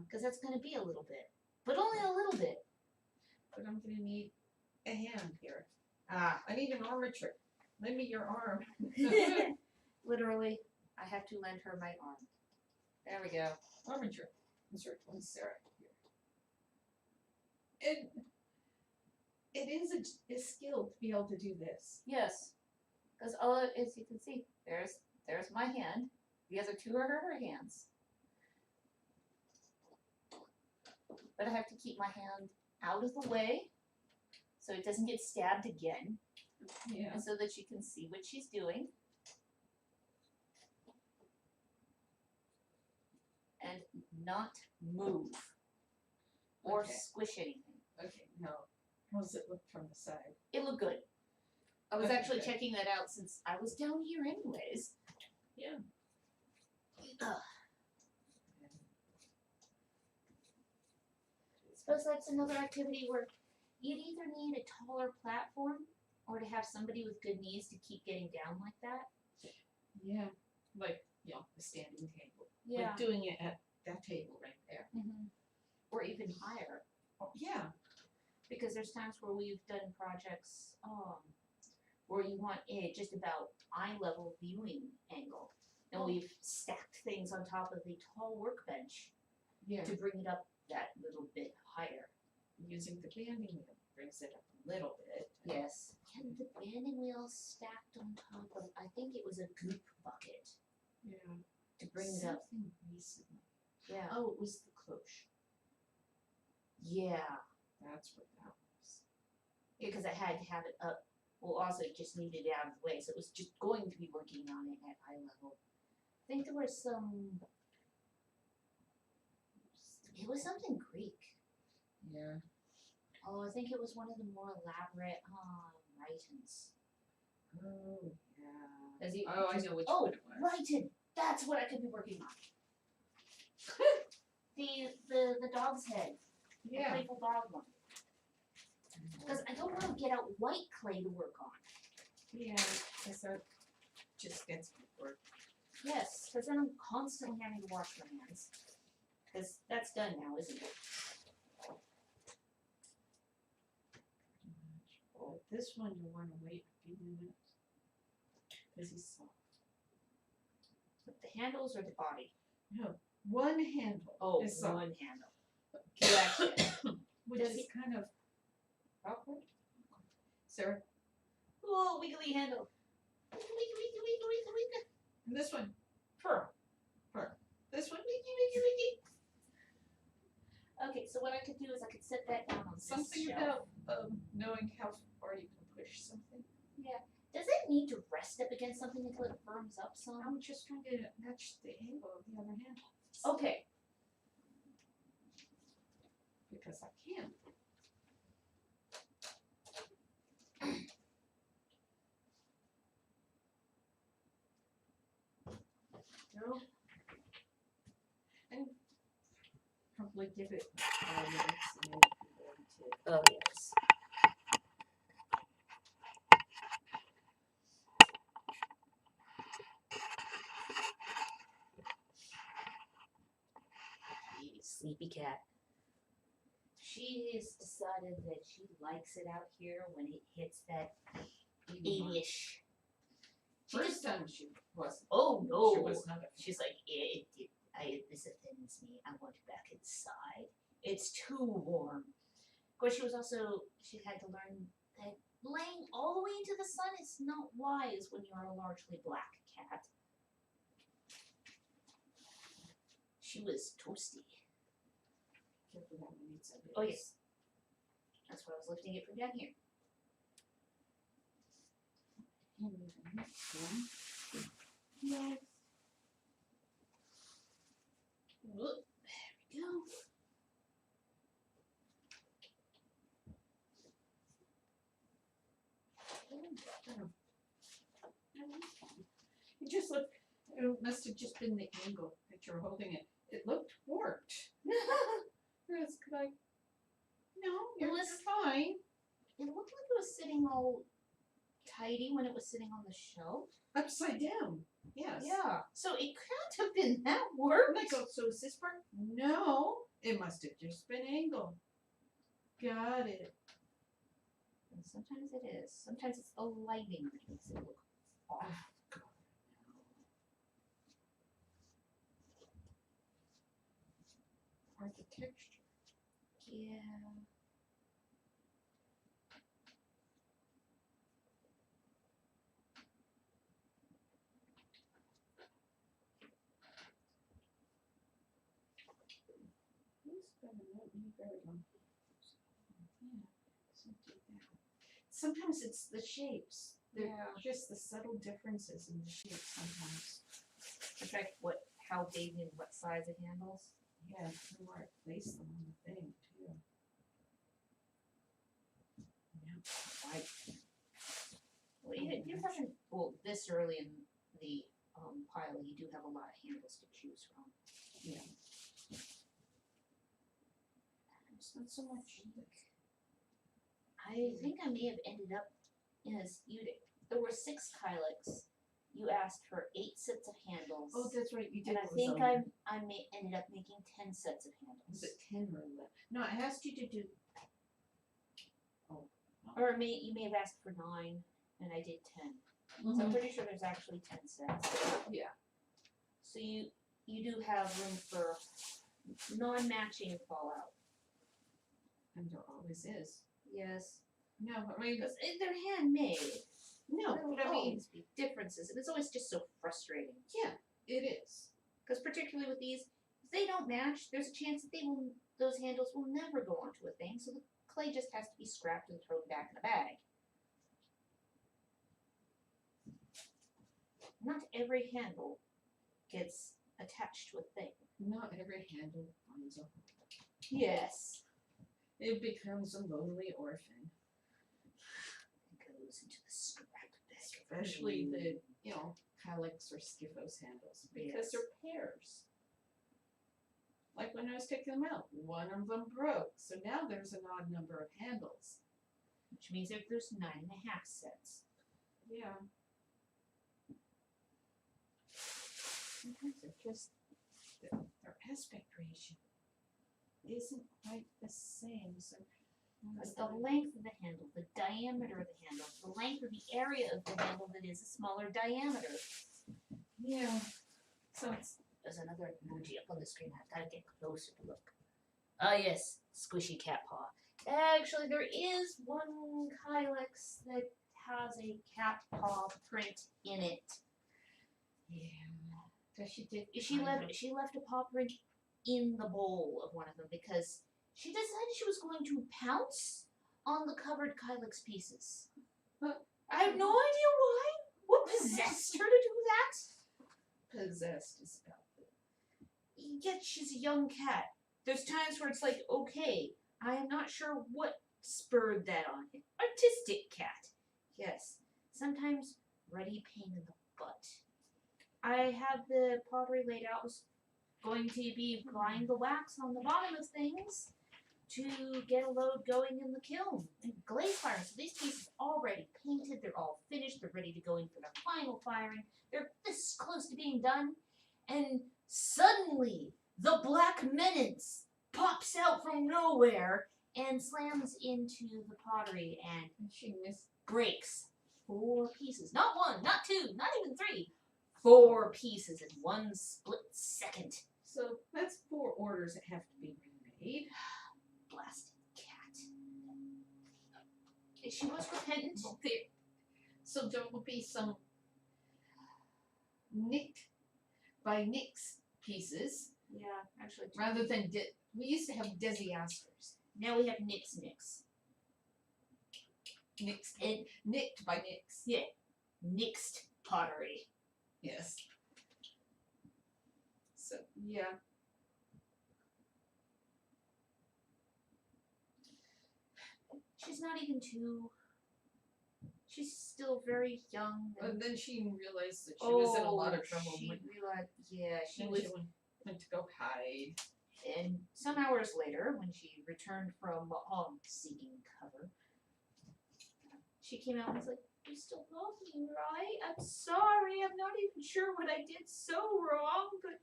because that's going to be a little bit, but only a little bit. But I'm going to need a hand here. Ah, I need an armature. Lend me your arm. literally, I have to lend her my arm. There we go. Armature. Insert one, Sarah. Here. It is a skill to be able to do this. Yes, because all as you can see, there's my hand. The other two are her hands. But I have to keep my hand out of the way so it doesn't get stabbed again. Yeah. And so that you can see what she's doing. And not move or Okay. squish anything. Okay, now, how does it look from the side? It looked good. I was Okay, actually good. checking that out since I was down here anyways. Yeah. Ugh. Suppose that's another activity where you'd either need a taller platform or to have somebody with good knees to keep getting down like that. Yeah. Like, the standing table. Yeah. Like doing it at that table right there. Mm-hmm. Or even higher. Oh, yeah. Because there's times where we've done projects where you want just about eye level viewing angle. And we've stacked things on top of the tall workbench Yeah. to bring it up that little bit higher. Using the banding wheel brings it up a little bit. Yes. And the banding wheel stacked on top of, I think it was a goop bucket Yeah. to bring it up. Something recently. Yeah. Oh, it was the cloche. Yeah. That's what that was. Because I had to have it up. Well, also it just needed it out of the way, so it was just going to be working on it at eye level. I think there was some. It was something Greek. Yeah. Oh, I think it was one of the more elaborate Rhytons. Oh, yeah. As you Oh, I just- know which oh, one it was. Rhyton! That's what I could be working on. the dog's head. The Yeah. playful dog one. Because I don't want to get out white clay to work on. Yeah, because that just gets work. Yes, because then I'm constantly having to wash my hands. Because that's done now, isn't it? But this one you want to wait a few minutes because he's soft. With the handles or the body? No, one handle. Oh, is soft, one handle. Gotcha. which Does is he- kind of awkward. Sarah, Oh, wiggly handle. Wiggle, wiggle, wiggle, wiggle, wiggle, wiggle. and this one, fur. This one, wiggy, wiggy, wiggy. Okay, so what I could do is I could set that down on Something this shelf. about knowing how far you can push something. Yeah. Does it need to rest up against something until it firms up some? I'm just trying to match the angle of the other hand. Okay. Because I can. No. And probably give it 5 minutes and then to Oh yes. Sleepy cat. She's decided that she likes it out here when it hits that 80-ish. First time she wasn't. Oh She no. was not a She's like, this offends me. I want you back inside. It's too warm. Of course, she had to learn that laying all the way into the sun is not wise when you're a largely black cat. She was toasty. careful that one needs a bit. Oh yes. That's why I was lifting it from down here. And the next one. Yes. Whoop. There we go. It just looked, it must have just been the angle that you're holding it. It looked warped. It's like, no, you're fine. It looked like it was sitting all tidy when it was sitting on the shelf. Upside down. Yes. Yeah. So it can't have been that warped. And I go, so is this part? No. It must have just been angled. Got it. And sometimes it is. Sometimes it's the lighting that makes it look off. Or the texture. Yeah. This better not be very long. Yeah. So do that. Sometimes it's the shapes. They're just the subtle differences in the shapes sometimes. Affect how big and what size it handles. Yeah, and where I place them on the thing too. Yeah. Well, you haven't. Well, this early in the pile, you do have a lot of handles to choose from. Yeah. It's not so much. I think I may have ended up there were 6 Kylix. You asked for 8 sets of handles. Oh, that's right. You did. And I think I ended up making 10 sets of handles. Was it 10 or 11? No, I asked you to do. Or you may have asked for 9, and I did 10. So I'm pretty sure there's actually 10 sets. Yeah. So you do have room for non-matching fallout. And there always is. Yes. No, but maybe Because they're handmade. no, There will but I mean, always be differences, and it's always just so frustrating. yeah, it is. Because particularly with these, if they don't match, there's a chance that those handles will never go onto a thing, so the clay just has to be scrapped and thrown back in a bag. Not every handle gets attached to a thing. Not every handle finds a home. Yes. It becomes a lonely orphan. It goes into the scrap bag. Especially the, Kylix or Skiffos handles. Because they're pairs. Like when I was taking them out, one of them broke. So now there's an odd number of handles. Which means that there's 9.5 sets. Yeah. Sometimes they're just, their aspect ratio isn't quite the same. So Because the length of the handle, the diameter of the handle, the length of the area of the handle that is a smaller diameter. yeah. So There's another emoji up on the screen. I've got to get closer to look. Ah, yes, squishy cat paw. Actually, there is one Kylix that has a cat paw print in it. yeah. So she did. She left a paw print in the bowl of one of them because she decided she was going to pounce on the covered Kylix pieces. I have no idea why. What possessed her to do that? Possessed is about it. Yet she's a young cat. There's times where it's like, okay, I am not sure what spurred that on him. Artistic cat. Yes. Sometimes ready pain in the butt. I have the pottery laid out. Was going to be applying the wax on the bottom of things to get a load going in the kiln and glaze firing. So these pieces are already painted. They're all finished. They're ready to go in for their final firing. They're this close to being done. And suddenly, the Black Menace pops out from nowhere and slams into the pottery and She missed. breaks 4 pieces. Not 1, not 2, not even 3. 4 pieces in 1 split second. So that's 4 orders that have to be remade. Blasted cat. She was repentant. So there will be some nicked by Nick's pieces Yeah, actually. rather than we used to have Desi Asters. Now we have Nick's. Nicked by Nick's. Yeah. Nixed pottery. Yes. So yeah. She's not even 2. She's still very young. And then she realized that she was in a lot of trouble. She when realized, yeah, she then was. she went to go hide. And some hours later, when she returned from seeking cover, she came out and was like, "You still love me, right? I'm sorry. I'm not even sure what I did so wrong, but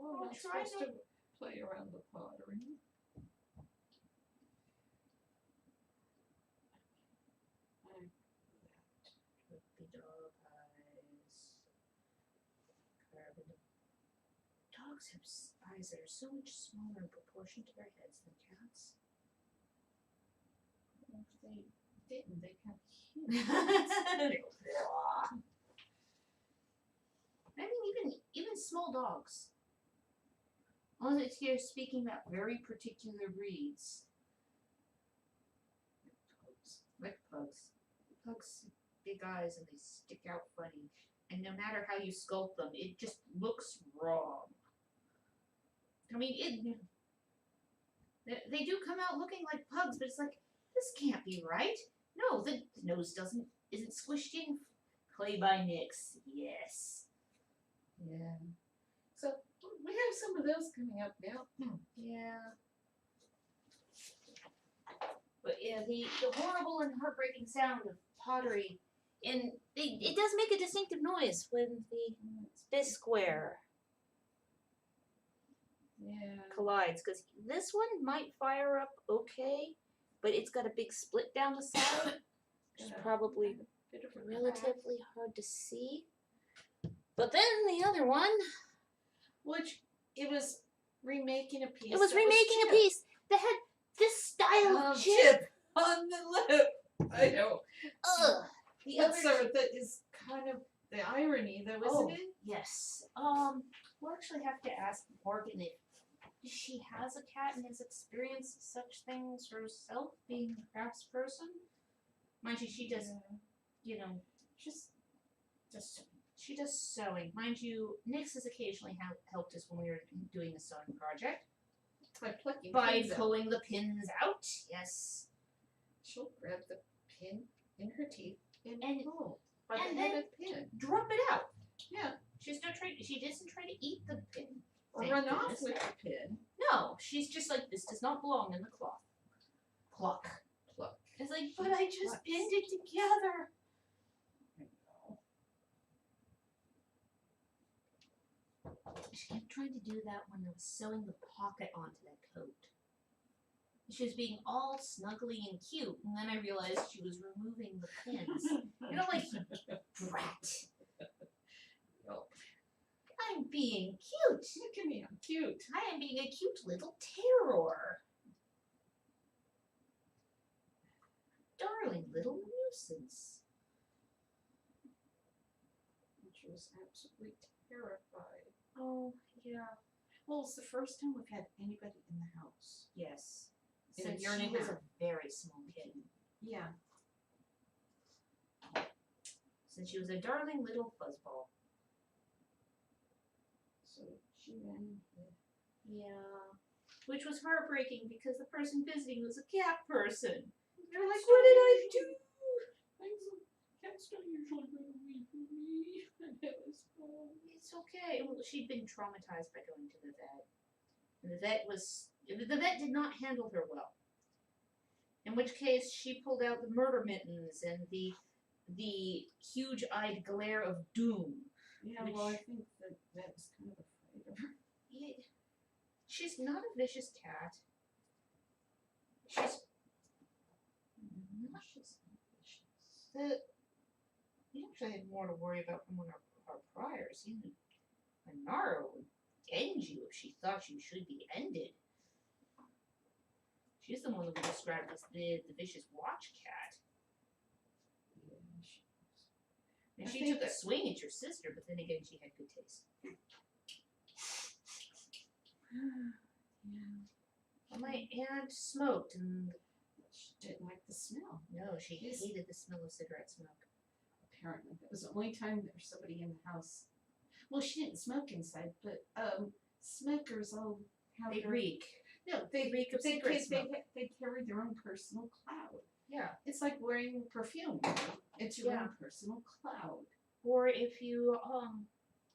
Oh, I'll I'm try supposed to play around the pottery. Puppy dog eyes. Carbon. Dogs have eyes that are so much smaller in proportion to their heads than cats." If they didn't, they'd have huge. I mean, even small dogs. Unless you're speaking about very particular breeds. Like pugs. Pugs, big eyes, and they stick out funny. And no matter how you sculpt them, it just looks wrong. I mean, they do come out looking like pugs, but it's like, this can't be right. No, the nose isn't squished in. Clay by Nyx, yes. Yeah. So we have some of those coming up now. Yeah. But yeah, the horrible and heartbreaking sound of pottery, and it does make a distinctive noise when the square collides, because this one might fire up okay, but it's got a big split down the side, which is probably relatively hard to see. But then the other one, which it was remaking a piece. it was remaking a piece that had this style of chip on the lip. I know. Ugh. The other that is kind of the irony, though, isn't it? Yes. We'll actually have to ask Morgan if she has a cat and has experienced such things herself, being a craftsperson. Mind you, she does, she does sewing. Mind you, Nyx has occasionally helped us when we were doing a sewing project. By pulling the pins out, yes. She'll grab the pin in her teeth and pull. And then drop it out. Yeah. She doesn't try to eat the pin. Or run off with the pin. No, she's just like, this does not belong in the cloth. Pluck. It's like, but I just pinned it together. She kept trying to do that when I was sewing the pocket onto that coat. She was being all snuggly and cute, and then I realized she was removing the pins. Like, brat. Oh. I'm being cute. Look at me, I'm cute. I am being a cute little terror. Darling little nuisance. She was absolutely terrified. Oh, yeah. Well, it's the first time we've had anybody in the house. Yes. In a Since year and she a was half. a very small kid. Yeah. Since she was a darling little fuzzball. So she ran. Yeah. Which was heartbreaking because the person visiting was a cat person. They're like, What did I do? Cats don't usually run away from me. That was fun. It's okay. Well, she'd been traumatized by going to the vet. And the vet did not handle her well. In which case she pulled out the murder mittens and the huge-eyed glare of doom. Yeah, well, I think that was kind of afraid of her. Yeah. She's not a vicious cat. She's not She's not vicious. we actually had more to worry about from one of our priors. Even Anara would end you if she thought you should be ended. She's the one that we described as the vicious watch cat. Yeah, she was. And I she think took a that- swing at your sister, but then again, she had good taste. Yeah. Well, my aunt smoked, and She didn't like the smell. no, she Yes. hated the smell of cigarette smoke. Apparently, that was the only time there was somebody in the house. Well, she didn't smoke inside, but smokers all have They their- reek. No, They reek of cigarette smoke. they carry their own personal cloud. Yeah. It's like wearing perfume. It's your Yeah. own personal cloud. Or if you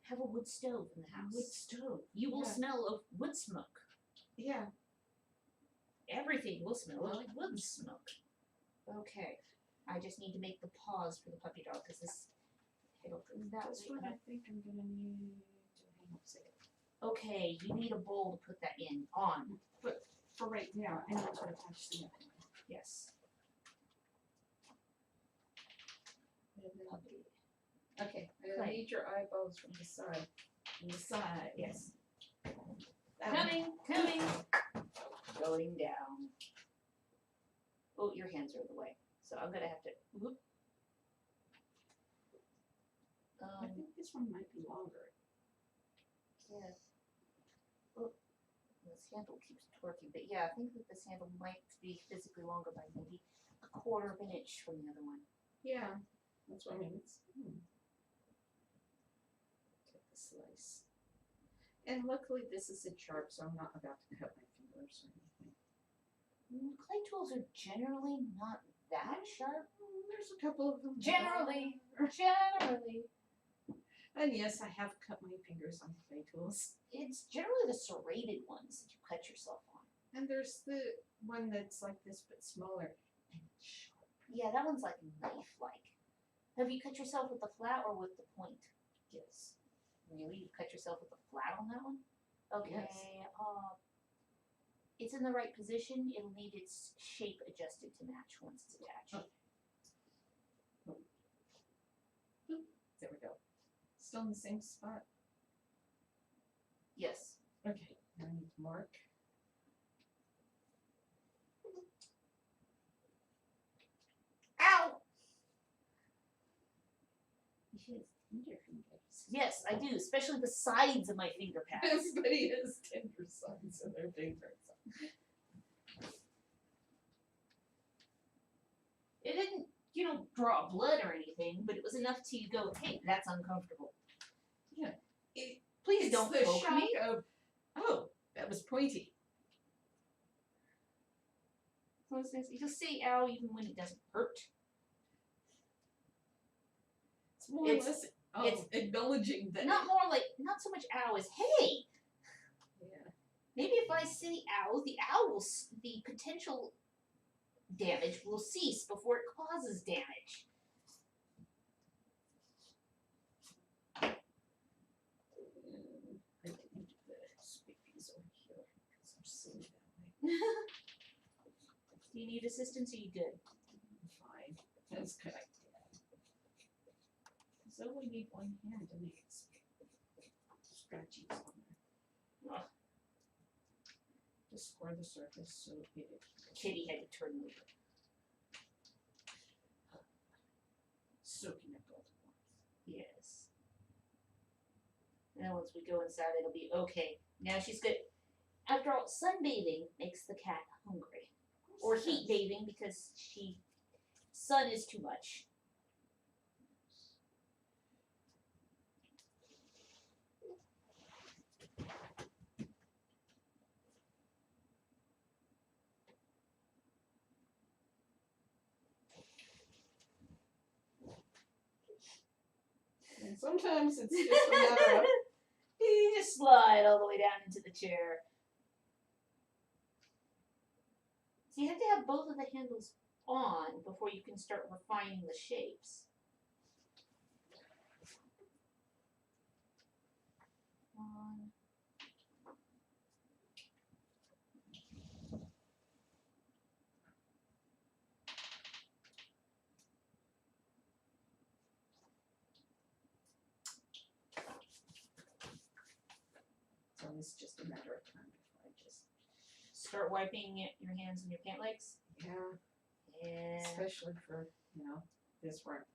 have a wood stove in the house, Wood stove. you will Yeah. smell of wood smoke. Yeah. Everything will smell Well, like wood smoke. Okay. I just need to make the pause for the puppy dog because this it'll go that That's way. what I think I'm gonna need to hang up a second. Okay, you need a bowl to put that in on. But for right now, I need to attach the other one. Yes. And then- Puppy. Okay, I Right. need your eyeballs from the side. From the side. Yes. That one. Coming. Going down. Oh, your hands are in the way. So I'm gonna have to whoop. I think this one might be longer. Yes. Oh, this handle keeps twerking, but yeah, I think that this handle might be physically longer by maybe a quarter of an inch from the other one. Yeah, that's what I mean. It's, Take the slice. And luckily this isn't sharp, so I'm not about to cut my fingers or anything. Clay tools are generally not that sharp. There's a couple of them. Generally. And yes, I have cut my fingers on clay tools. It's generally the serrated ones that you cut yourself on. And there's the one that's like this but smaller and sharp. Yeah, that one's like knife-like. Have you cut yourself with the flat or with the point? Yes. Really? You cut yourself with the flat on that one? Okay. Yes. It's in the right position. It'll need its shape adjusted to match once it's attached. There we go. Still in the same spot? Yes. Okay. Now I need to mark. Ow! You should have tender fingers. Yes, I do, especially the sides of my finger pads. Everybody has tender sides in their fingers. It didn't, draw blood or anything, but it was enough to go, hey, that's uncomfortable. Yeah. Please It's don't the poke shock me. of, oh, that was pointy. So it says, you'll say ow even when it doesn't hurt. It's more It's- or less it's- acknowledging that. Not not so much ow as hey. Yeah. Maybe if I say ow, the potential damage will cease before it causes damage. I think the squeakies over here because I'm silly that way. Do you need assistance? Are you good? Fine. That's good. So we need one hand to make it scratchy on there. Just square the surface so it. Kitty had to turn over. Soaking up all the warmth. Yes. then once we go inside, it'll be okay. Now she's good. After all, sunbathing makes the cat hungry. Or heat bathing because sun is too much. And sometimes it's just a matter of You just slide all the way down into the chair. So you have to have both of the handles on before you can start refining the shapes. On. so it's just a matter of time before I just Start wiping your hands and your pant legs. yeah, especially for this work.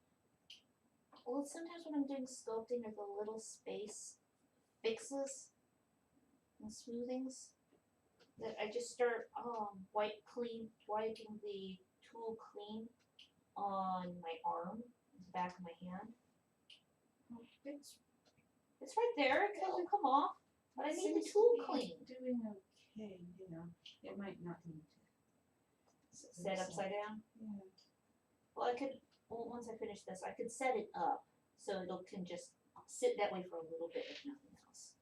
Well, sometimes when I'm doing sculpting or the little space fixes and smoothings, that I just start wiping the tool clean on my arm, the back of my hand. It's right there. It doesn't come off, but I need the tool clean. Doing okay, it might not need to Set upside down. Yeah. Well, once I finish this, I could set it up so it can just sit that way for a little bit, if nothing else.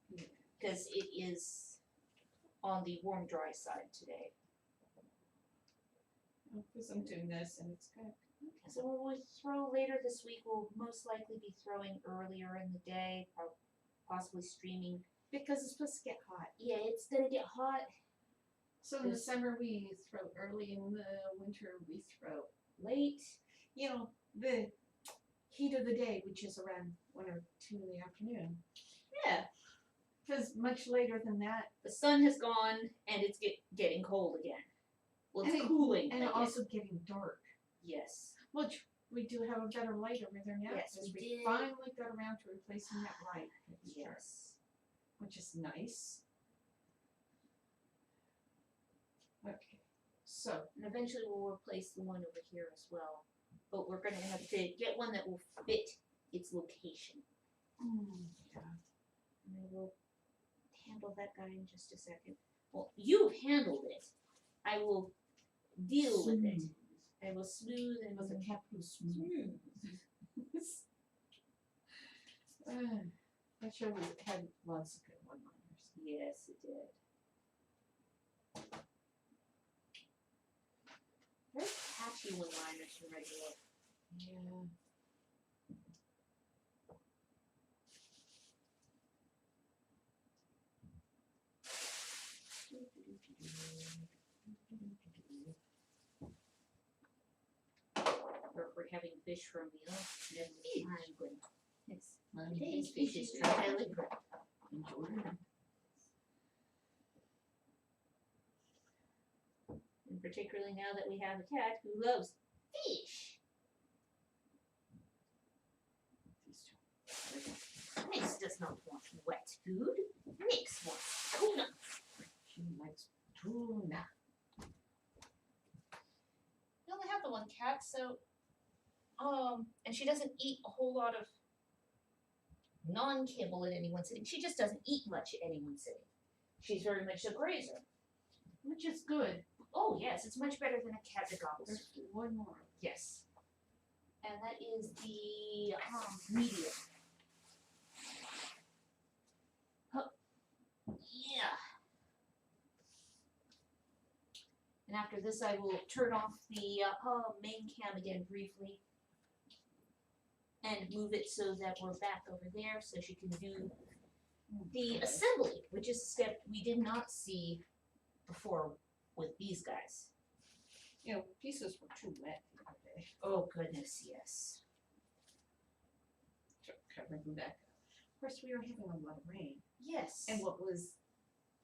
Because it is on the warm, dry side today. Because I'm doing this and it's kind of So when we throw later this week, we'll most likely be throwing earlier in the day, possibly streaming. because it's supposed to get hot. Yeah, it's gonna get hot. So in the summer we throw early, in the winter we throw Late. The heat of the day, which is around 1 or 2 in the afternoon. Yeah. Because much later than that, The sun has gone and it's getting cold again. Well, it's cooling. and again. also getting dark. Yes. Which we do have a better light over there now. Yes, because we we did. finally got around to replacing that light. Yes. Which is nice. Okay. So And eventually we'll replace the one over here as well. But we're gonna have to get one that will fit its location. yeah. And I will handle that guy in just a second. Well, you've handled it. I will deal with it. I will smooth and With a capital smooth. That show had lots of good one-liners. Yes, it did. Very catchy one-liners from regular. Yeah. We're having fish for a meal. Never mind when it's Today's today's fish is entirely correct. Enjoy it. And particularly now that we have a cat who loves fish. Nix does not want wet food. Nix wants tuna. She likes tuna. We only have the one cat, so and she doesn't eat a whole lot of non-kibble at any one sitting. She just doesn't eat much at any one sitting. She's very much a grazer. Which is good. Oh yes, it's much better than a cat that gobbles. There's one more. Yes. And that is the medium. Yeah. And after this, I will turn off the main cam again briefly and move it so that we're back over there so she can do the assembly, which is a step we did not see before with these guys. Pieces were too wet the other day. Oh goodness, yes. So covering them back up. Of course, we were having a lot of rain. Yes. And what was,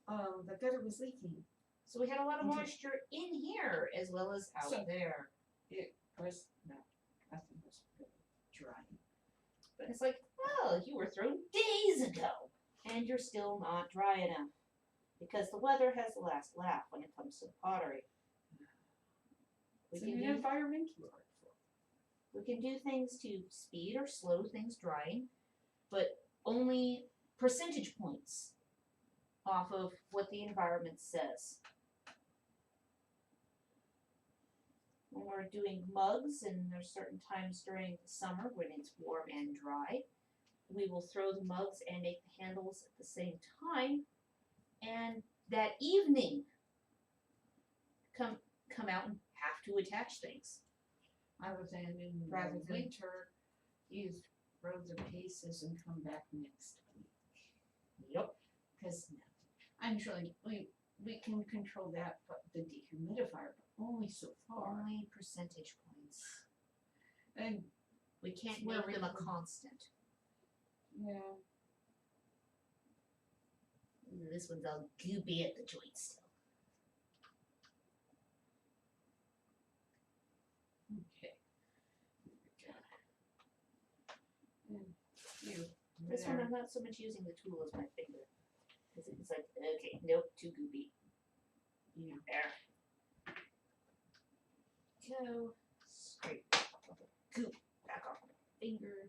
the gutter was leaking. So we had a lot of moisture in here as well as out there. It was, nothing was really dry. But it's like, well, you were thrown days ago. And you're still not dry enough. Because the weather has the last laugh when it comes to pottery. It's an environmental art form. We can do things to speed or slow things drying, but only percentage points off of what the environment says. When we're doing mugs, and there's certain times during the summer when it's warm and dry, we will throw the mugs and make the handles at the same time, and that evening come out and have to attach things. Rather than in winter, use rows of paces and come back next week. Yep. Because I'm sure we can control that, but the dehumidifier, but only so far. Only percentage points. And we can't where make we them a can- constant. Yeah. Ooh, this one's all goopy at the joint still. Okay. And you. This one I'm not so much using the tool as my finger. Because it's like, okay, nope, too goopy. Yeah. There. Go. Scrape. Goop. Back off my finger.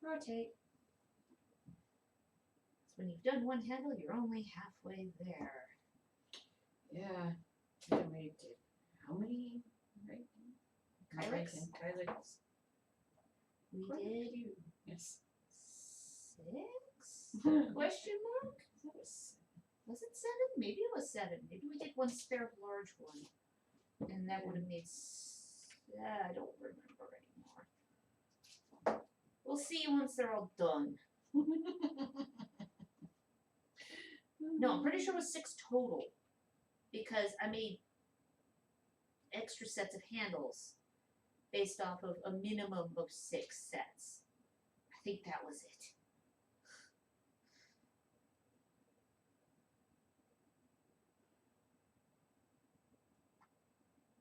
Rotate. So when you've done one handle, you're only halfway there. Yeah. And we did how many? Right? Kylix? Kylix. We Quite a did few. Yes. 6? Question mark? Was it 7? Maybe it was 7. Maybe we did one spare large one. And that would have made I don't remember anymore. We'll see once they're all done. No, I'm pretty sure it was 6 total. Because I made extra sets of handles based off of a minimum of 6 sets. I think that was it.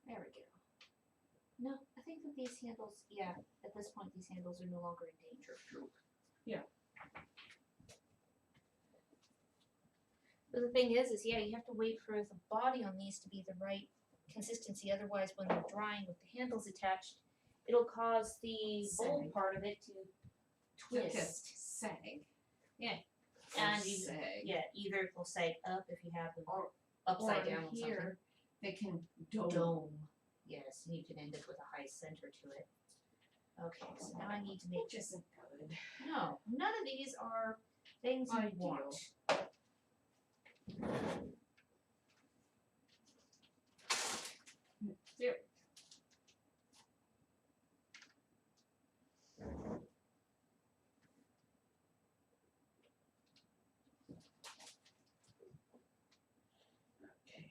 There we go. No, I think that these handles, yeah, at this point these handles are no longer in danger. Yeah. But the thing is, yeah, you have to wait for the body on these to be the right consistency. Otherwise, when they're drying with the handles attached, it'll cause the bold part of it to twist. Sag. Yeah. Or And you, sag. yeah, either it will sag up if you have them Or upside or down or something. here they can Dome. Yes, and you can end up with a high center to it. Okay, so now I need to make Which isn't good. no, none of these are things you Ideal. want. There. Okay.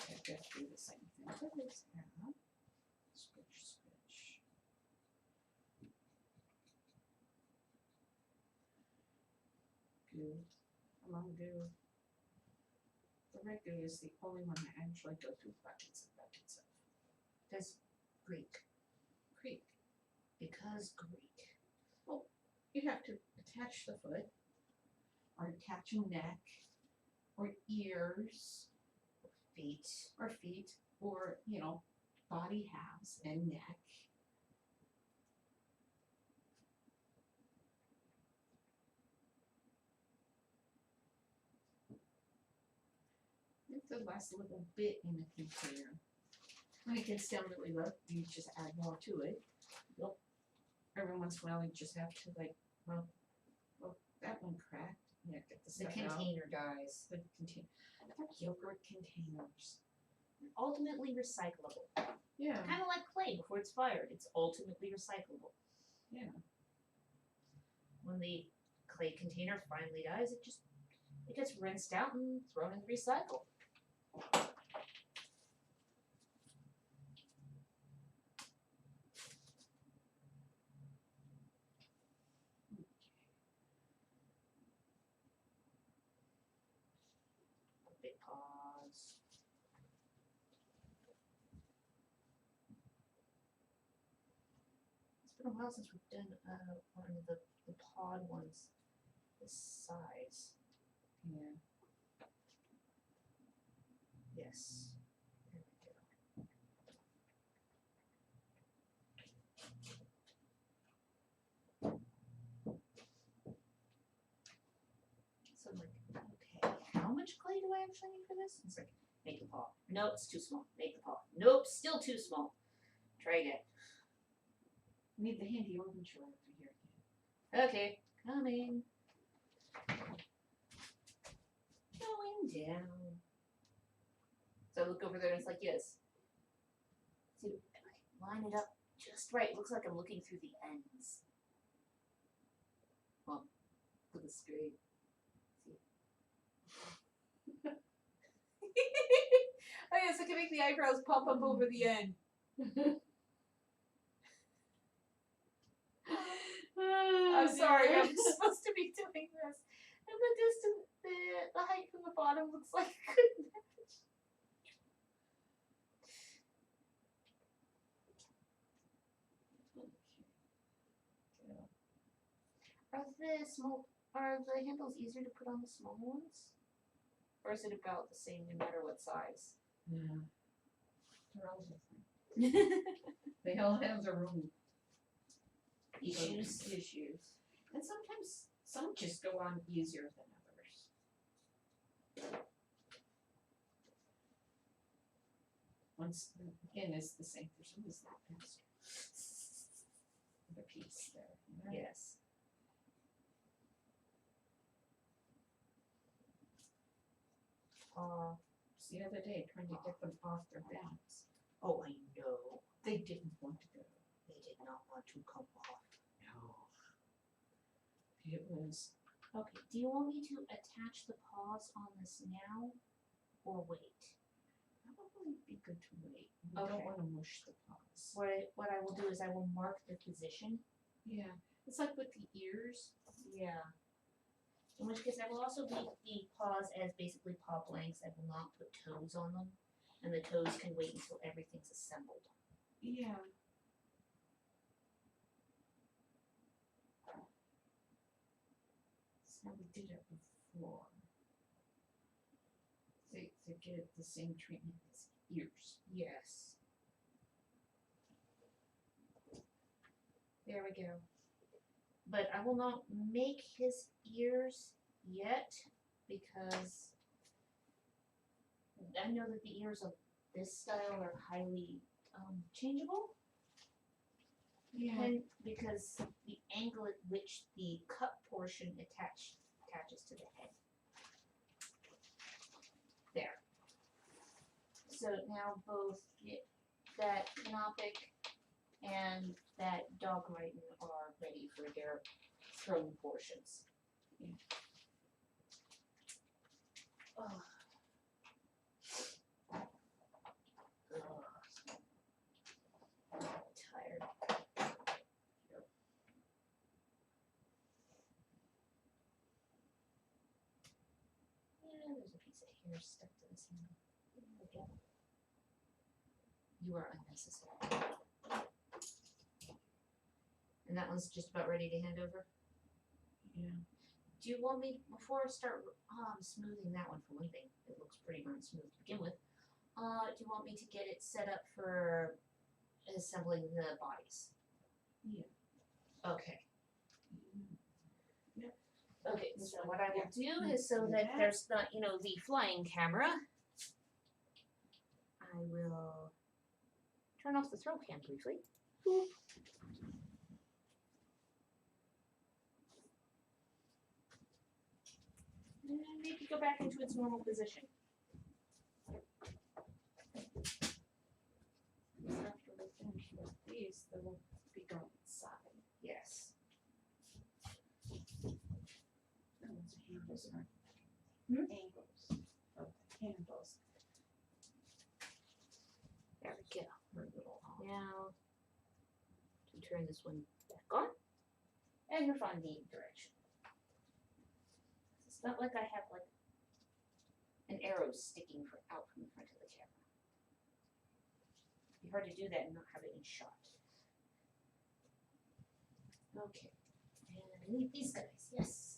I guess do the same thing for this now. Switch. Goo. Come on, goo. The red goo is the only one I actually go through buckets and buckets of. Does Greek. Creek. Because Greek. You have to attach the foot, or attach a neck, or ears, Feet. or feet, or, body halves and neck. It's the last little bit in the container. When it gets down really low, you just add more to it. Yep. Every once in a while, you just have to well, that one cracked. Yeah, get the The stuff out. container dies. The container. They're yogurt containers. Ultimately recyclable. Yeah. Kind of like clay before it's fired. It's ultimately recyclable. Yeah. When the clay container finally dies, it gets rinsed out and thrown in the recycle. big paws. It's been a while since we've done one of the pod ones this size. Yeah. Yes. There we go. So I'm like, okay, how much clay do I actually need for this? It's like, make the paw. No, it's too small. Make the paw. Nope, still too small. Try again. Need the handy orange over here. Okay, coming. Going down. So I look over there and it's like, yes. See, if I can line it up just right. It looks like I'm looking through the ends. Well, look straight. See. Oh yes, I can make the eyebrows pop up over the end. I'm sorry, I'm supposed to be doing this. And the distance, the height from the bottom looks like a good match. Are the handles easier to put on the small ones? Or is it about the same no matter what size? Yeah. They're all different. They all have their own Issues. And sometimes some just go on easier than others. Once again is the same for some is that faster. The piece there. You know? Yes. The other day trying to get them off their backs. Oh, I know. They didn't want to go. They did not want to come off. No. It was Okay, do you want me to attach the paws on this now or wait? probably be good to wait. We Okay. don't want to mush the paws. What I will do is I will mark the position. Yeah. It's like with the ears. Yeah. In which case I will also leave the paws as basically paw blanks. I will not put toes on them. And the toes can wait until everything's assembled. Yeah. So we did it before. They get the same treatment as ears. Yes. There we go. But I will not make his ears yet because I know that the ears of this style are highly changeable. Yeah. And because the angle at which the cup portion attaches to the head. There. So now both that canopic and that dog Brighton are ready for their throne portions. Yeah. Oh. Tired. Yeah, there's a piece of hair stuck to this handle. Okay. You are unnecessary. And that one's just about ready to hand over. Yeah. Do you want me, before I start smoothing that one for one thing, it looks pretty darn smooth to begin with, do you want me to get it set up for assembling the bodies? Yeah. Okay. Yep. Okay, so what I will Yeah. do is so that there's not, the flying camera, I will turn off the throw cam briefly. Boop. And make it go back into its normal position. After we finish with these, they will be going inside. Yes. Those handles are angles of the handles. There we go. Are a little off. Now, to turn this one back on, and you're finding the direction. It's not like I have an arrow sticking out from the front of the camera. It'd be hard to do that and not have it in shot. Okay. And I need these guys, yes.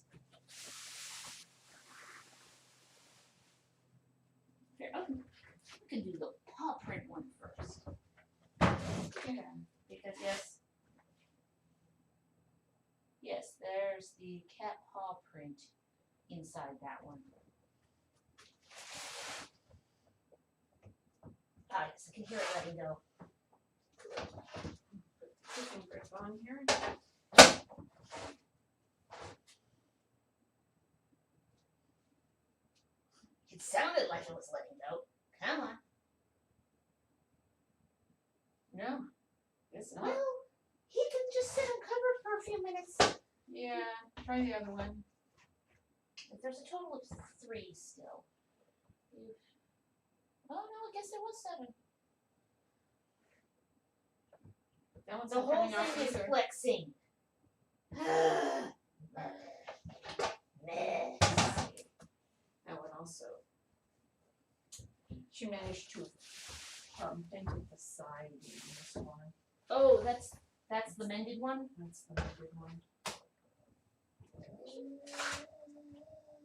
Here, we can do the paw print one first. Yeah. Because yes, there's the cat paw print inside that one. Ah, yes, I can hear it letting go. Put the grip on here. It sounded like it was letting go. Come on. No, it's not. Well, he can just sit uncovered for a few minutes. Yeah, try the other one. If there's a total of 3 still. Oh no, I guess there was 7. That one's The not whole coming off thing is either. flexing. That one also. She managed to bend it the side in this one. Oh, that's the mended one? That's the good one.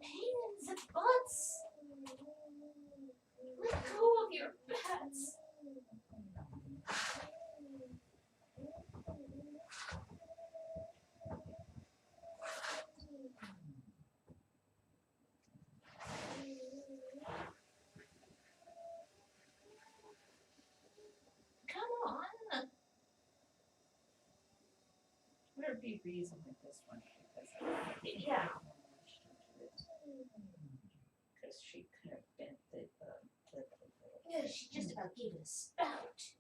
Pain in the butts. Let go of your bats. Come on. There'd be reason with this one because Yeah. because she kind of bent the lip a little. Yeah, she just about gave it a spout.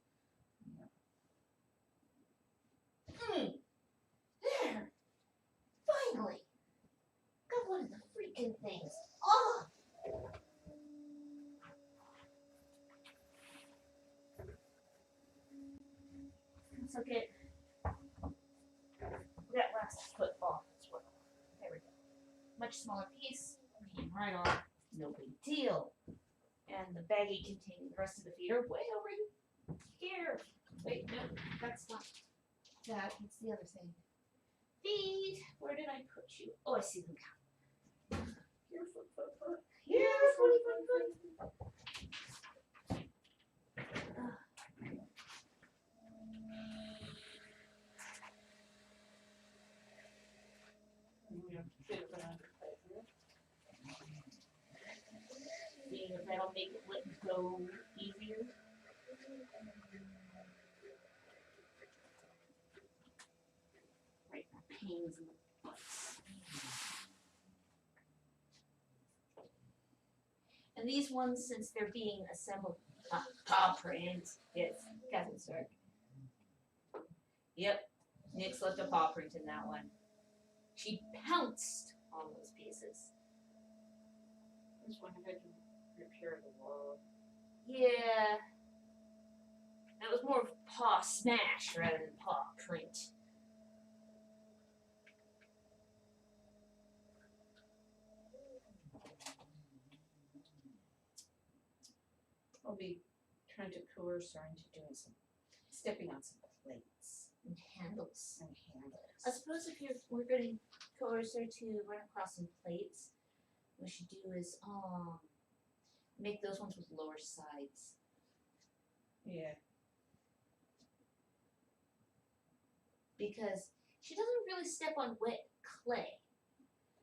There. Finally. Got one of the freaking things off. Let's get that last foot off as well. There we go. Much smaller piece. Came right off. No big deal. And the baggie containing the rest of the feet are way over here. Wait, no, that's not that. It's the other thing. Feet. Where did I put you? Oh, I see them coming. Here, foot. Here, foot. Seeing if that'll make it let go easier. Right, my pains in the butts. And these ones, since they're being assembled, paw print. Yes, Catherine, sorry. Yep, Nick's left a paw print in that one. She pounced on those pieces. This one had to repair the wall. Yeah. That was more of paw smash rather than paw print. I'll be trying to coerce her into doing stepping on some plates And handles. and handles. I suppose if we're going to coerce her to run across some plates, what we should do is make those ones with lower sides. Yeah. Because she doesn't really step on wet clay.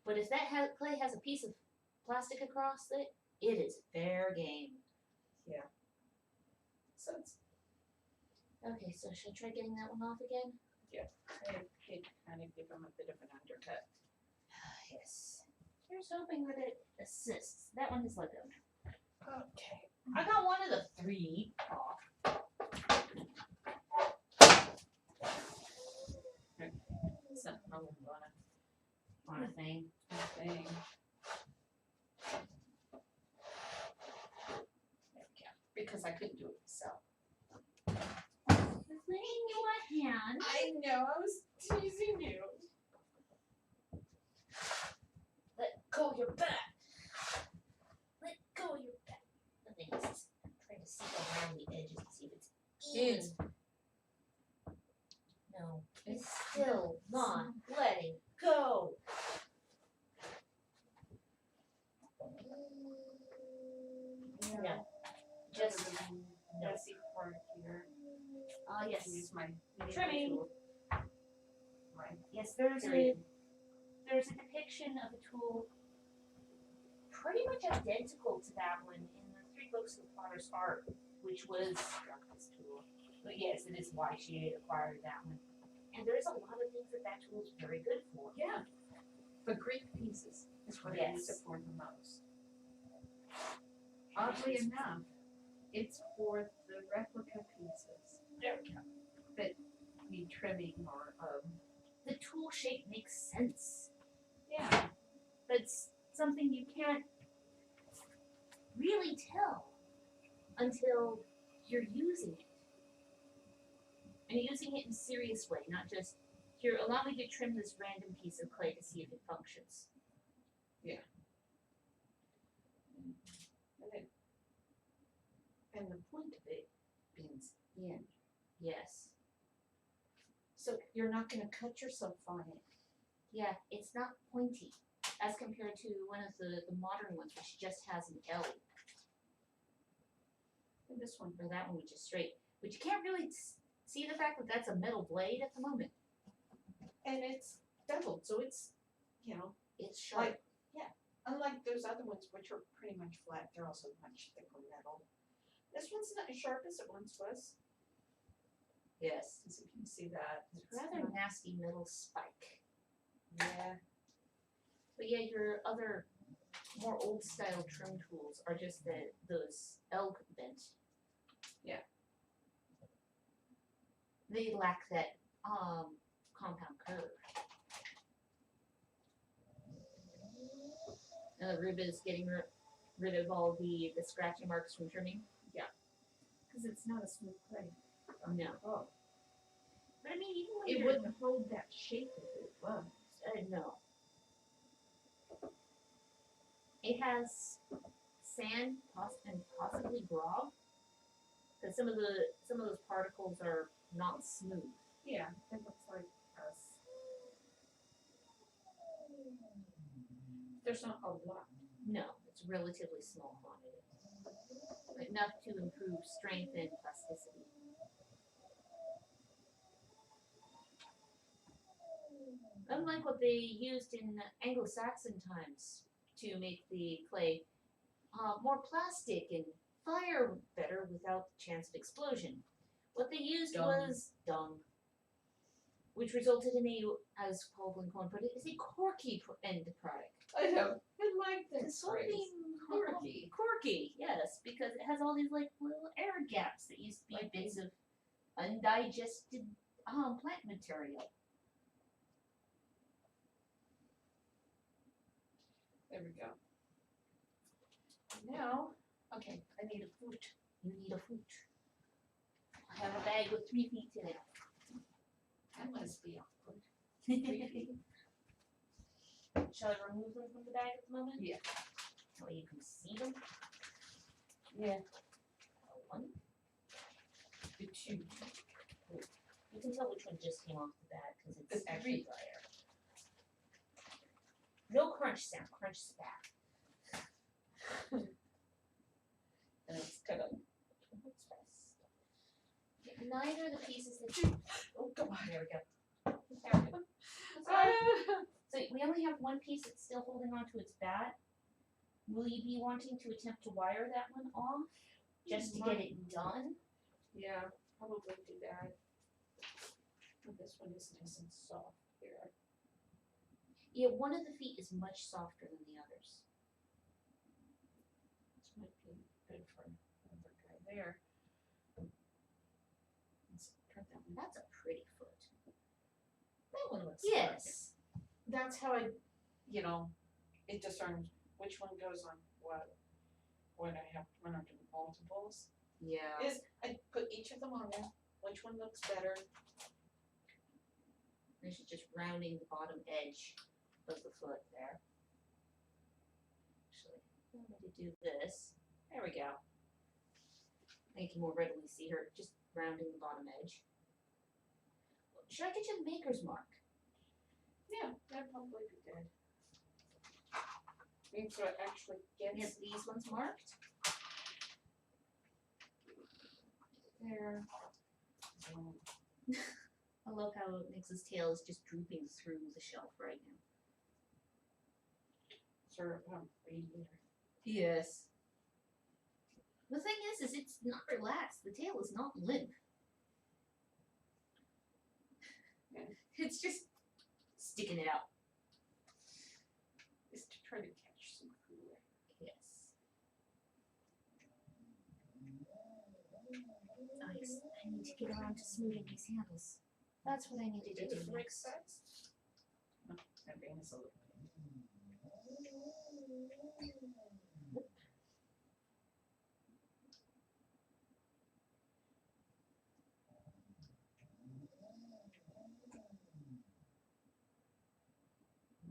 But if that clay has a piece of plastic across it, it is fair game. Yeah. So it's Okay, so should I try getting that one off again? I did kind of give them a bit of an undercut. Yes. Here's hoping that it assists. That one is let go now. Okay. I got one of the 3 off. Something I'm gonna On a thing. thing. Because I couldn't do it myself. Just letting you a hand. I know, I was teasing you. Let go of your back. Let go of And this is, I'm trying to see around the edges to see if it's in. No, it's still not letting go. No, just no. messy part here. Yes. Use my Trimming. tool. Right. Yes, there's a depiction of a tool pretty much identical to that one in the 3 Books of the Potter's Art, which was this tool. But yes, it is why she acquired that one. And there's a lot of things that tool is very good for. Yeah. The Greek pieces is what I use it for the most. Oddly enough, it's for the replica pieces. There we go. That need trimming or the tool shape makes sense. yeah. But it's something you can't really tell until you're using it. And using it in a serious way, not just, here, allow me to trim this random piece of clay to see if it functions. Yeah. And the point of it being in. Yes. So you're not going to cut yourself on it. Yeah, it's not pointy as compared to one of the modern ones, which just has an L. And this one. Or that one, which is straight. But you can't really see the fact that that's a metal blade at the moment. And it's beveled, so it's, It's sharp. like, unlike those other ones, which are pretty much flat, they're also much thicker metal. This one's not as sharp as it once was. Yes. As you can see that. It's rather nasty metal spike. Yeah. But yeah, your other more old style trim tools are just those L bent. Yeah. They lack that compound curve. And the rib is getting rid of all the scratchy marks from trimming. Because it's not a smooth clay. No. Oh. But I mean, even when It you're, wouldn't hold that shape if it was. no. It has sand and possibly grog, because some of those particles are not smooth. Yeah, it looks like us. There's not a lot. No, it's a relatively small quantity, but enough to improve strength and plasticity. Unlike what they used in Anglo-Saxon times to make the clay more plastic and fire better without the chance of explosion. What they used was dung, which resulted in as Paul Blincoin put it, is a corky end product. I know. I like that It's phrase. something Quirky. Quirky, yes, because it has all these like little air gaps that used to be Like bits of undigested plant material. There we go. Now, okay, I need a foot. You need a foot. I have a bag with 3 feet in it. that must be awkward. Shall I remove them from the bag at the moment? Yeah. That way you can see them. Yeah. 1. The 2. You can tell which one just came off the bag because it's The actually 3. drier. No crunch sound, crunch spat. And it's kind of. What's best? Neither of the pieces that you. Oh, come on. There we go. There we go. So we only have one piece that's still holding on to its bat. Will you be wanting to attempt to wire that one off just to get it done? Yeah, probably do that. Oh, this one is nice and soft here. Yeah, one of the feet is much softer than the others. This might be good for another guy there. Let's turn that one. That's a pretty foot. That one looks Yes. That's how I, it discerns which one goes on what. When I have when I'm doing multiples, Yeah. is I put each of them on there. Which one looks better? This is just rounding the bottom edge of the foot there. Actually, I'm going to do this. There we go. I can more readily see her just rounding the bottom edge. Should I get you the maker's mark? Yeah, that'd probably be good. And so it actually Get gets these ones marked. There. I love how Nix's tail is just drooping through the shelf right now. sort of radiator. Yes. The thing is it's not relaxed. The tail is not limp. Yeah. It's just sticking it out. Is to try to catch some cooler. Yes. Nice. I need to get around to smoothing these handles. That's what I needed to do Right next. sides? No, that vein is a little bit.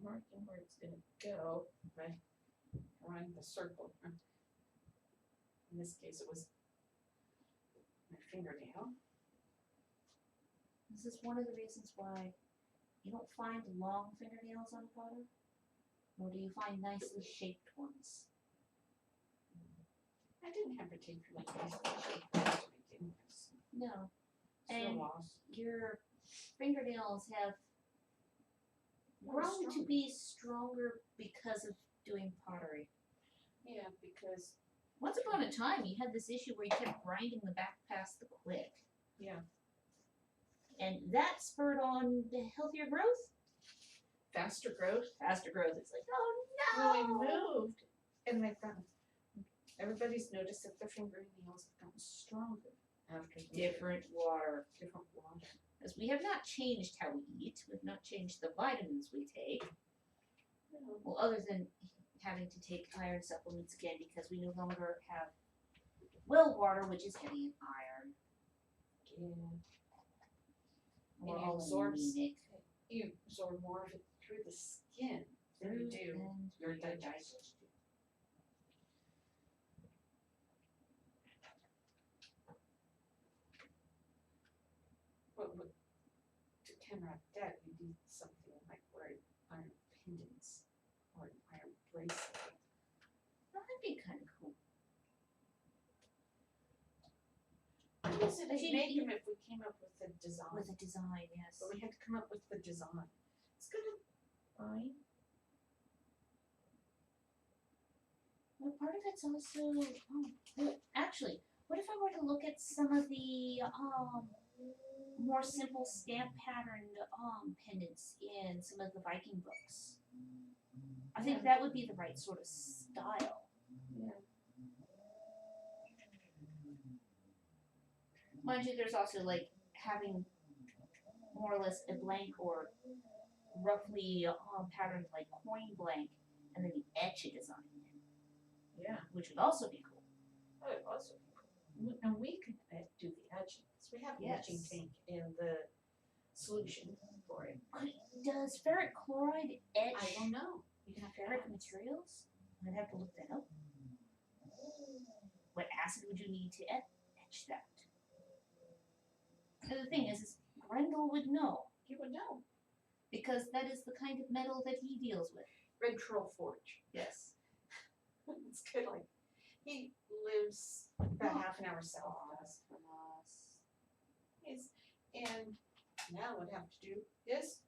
Marking where it's gonna go by drawing the circle. In this case, it was my fingernail. This is one of the reasons why you don't find long fingernails on a potter, nor do you find nicely shaped ones. I didn't have particularly nicely shaped nails to begin with. No. Still And lost. your fingernails have More grown to strong. be stronger because of doing pottery. Yeah, because Once upon a time, you had this issue where you kept grinding the back past the quick. yeah, And that spurred on the healthier growth. faster growth. Faster growth. It's like, oh Well, I no! moved, and they've gotten. Everybody's noticed that their fingernails have gotten stronger after the Different water. different water. Because we have not changed how we eat. We've not changed the vitamins we take. No. Well, other than having to take iron supplements again because we no longer have well water, which is heavy in iron. Yeah. We're And it all absorbs- anemic. You absorb more of it through the skin than you do And your your digestion. But to counteract that, you need something like wearing iron pendants or an iron bracelet. That'd be kind of cool. How easy But to you- make you- them if we came up with a design. With a design, yes. But we had to come up with the design. It's gonna fine. Well, part of it's also, actually, what if I were to look at some of the more simple stamp patterned pendants in some of the Viking books? I think that would be the right sort of style. Yeah. Mind you, there's also like having more or less a blank or roughly patterned like coin blank, and then you etch a design in, Yeah. which would also be cool. Oh, it was so cool. And we can do the etching. So we have an etching Yes. tank in the solution for it. Does ferric chloride etch I don't know. You have to ferric ask. materials? I'd have to look that up. What acid would you need to etch that? And the thing is Grendel would know, You would know. because that is the kind of metal that he deals with. Red Troll Forge. Yes. It's good. Like he lives about half an hour south of us. From us. And now what I have to do is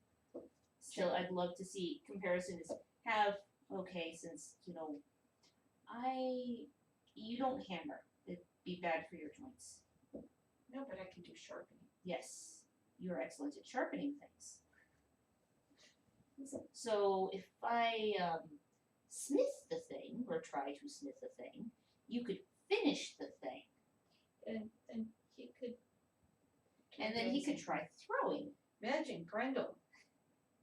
Still, I'd love to see comparisons. Since, you don't hammer. It'd be bad for your joints. no, but I can do sharpening. Yes, you're excellent at sharpening things. So if I smith the thing, or try to smith the thing, you could finish the thing, And he could. and then he could try throwing. Imagine Grendel.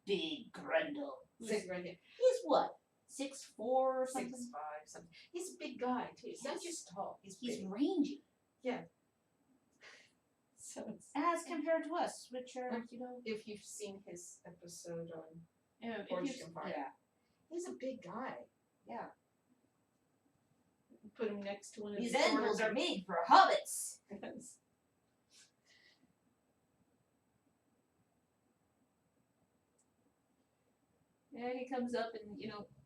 Big Grendel. Big Grendel. He's what, 6'4" or 6'5", something? something. He's a big guy too. He's not Yes. just tall. He's He's big. rangy, So it's, as compared to us, which are, if you've seen his episode on, if Forged you- in Fire. yeah. he's a big guy. Yeah. Put them next to one of These the animals shorter are made for hobbits. ones. And he comes up and,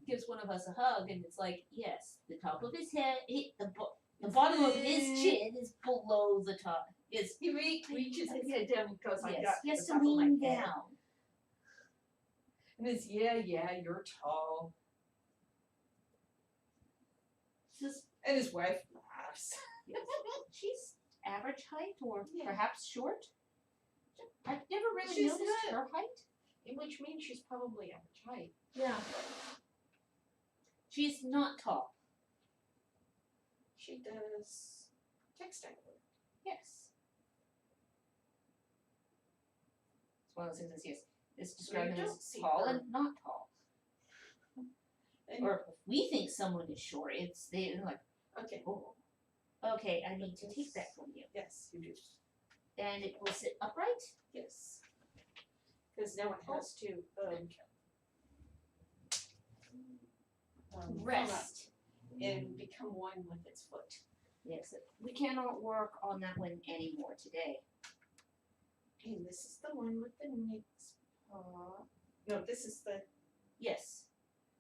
gives one of us a hug, and it's like, yes, the top of his head, the bottom of his chin is below the top. Is He reaches his head down and goes like yes, that. he has the to top of my lean head. down. And it's, yeah, you're tall. And his wife laughs. She's average height, or Yeah. perhaps short. I've never really She's noticed not- her height. Which means she's probably average height. Yeah. She's not tall. She does textile work. Yes. It's one of those things. Yes, it's So described you as don't see tall her. and not tall. And, Or if we think someone is short, they're like, okay. oh, okay, I need to take that from you, Yes, you do. and it will sit upright. Yes. Because now it has to Rest. and become one with its foot. Yes, we cannot work on that one anymore today. And this is the one with the next paw. No, this is the. Yes.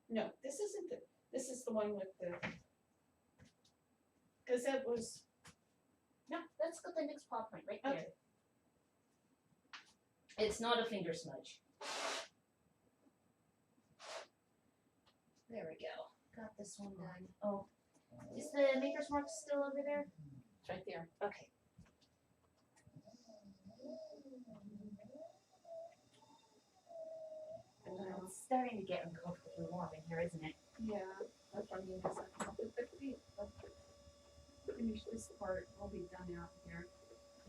No, this isn't the. This is the one with the. Because that was. No, that's got the next paw print right there. Okay. It's not a finger smudge. There we go. Got this one done. Oh, is the maker's mark still over there? It's right there. Okay. It's starting to get uncomfortably warm in here, isn't it? Yeah, that's what I mean. Finish this part. I'll be done out here.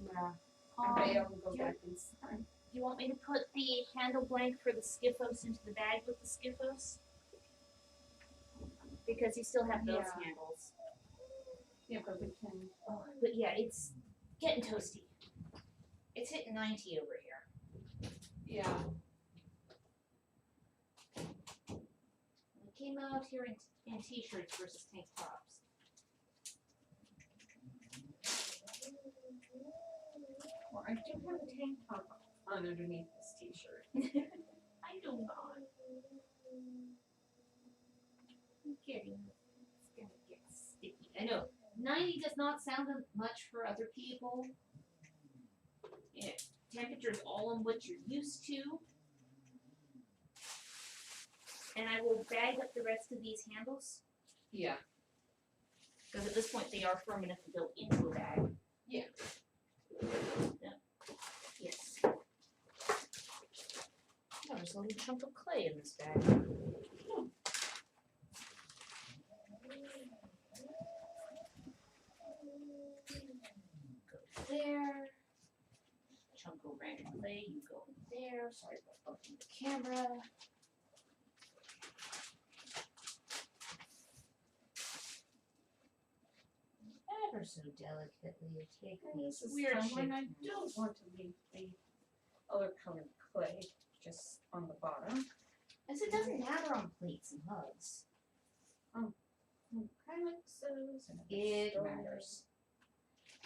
Yeah. Okay, I'll go yeah. back inside. Do you want me to put the handle blank for the skiffos into the bag with the skiffos? Because you still have those Yeah. handles. Yeah, but we can. Oh, but yeah, it's getting toasty. It's hitting 90 over here. Yeah. We came out here in t-shirts versus tank tops. Well, I do have a tank top on underneath this t-shirt. I do not. I'm kidding. It's gonna get sticky. I know. 90 does not sound much for other people. Yeah, temperature's all on what you're used to. And I will bag up the rest of these handles. Yeah. Because at this point they are firm enough to go into a bag. Yeah. Yeah. Yes. Oh, there's a little chunk of clay in this bag. Go there. Chunk of random clay, you go in there. Sorry about bumping the camera. Ever so delicately take these This is weird fun shaped when I handles. don't want to leave the other colored clay just on the bottom. As it doesn't matter on plates and mugs. Kylixes and It stones. matters.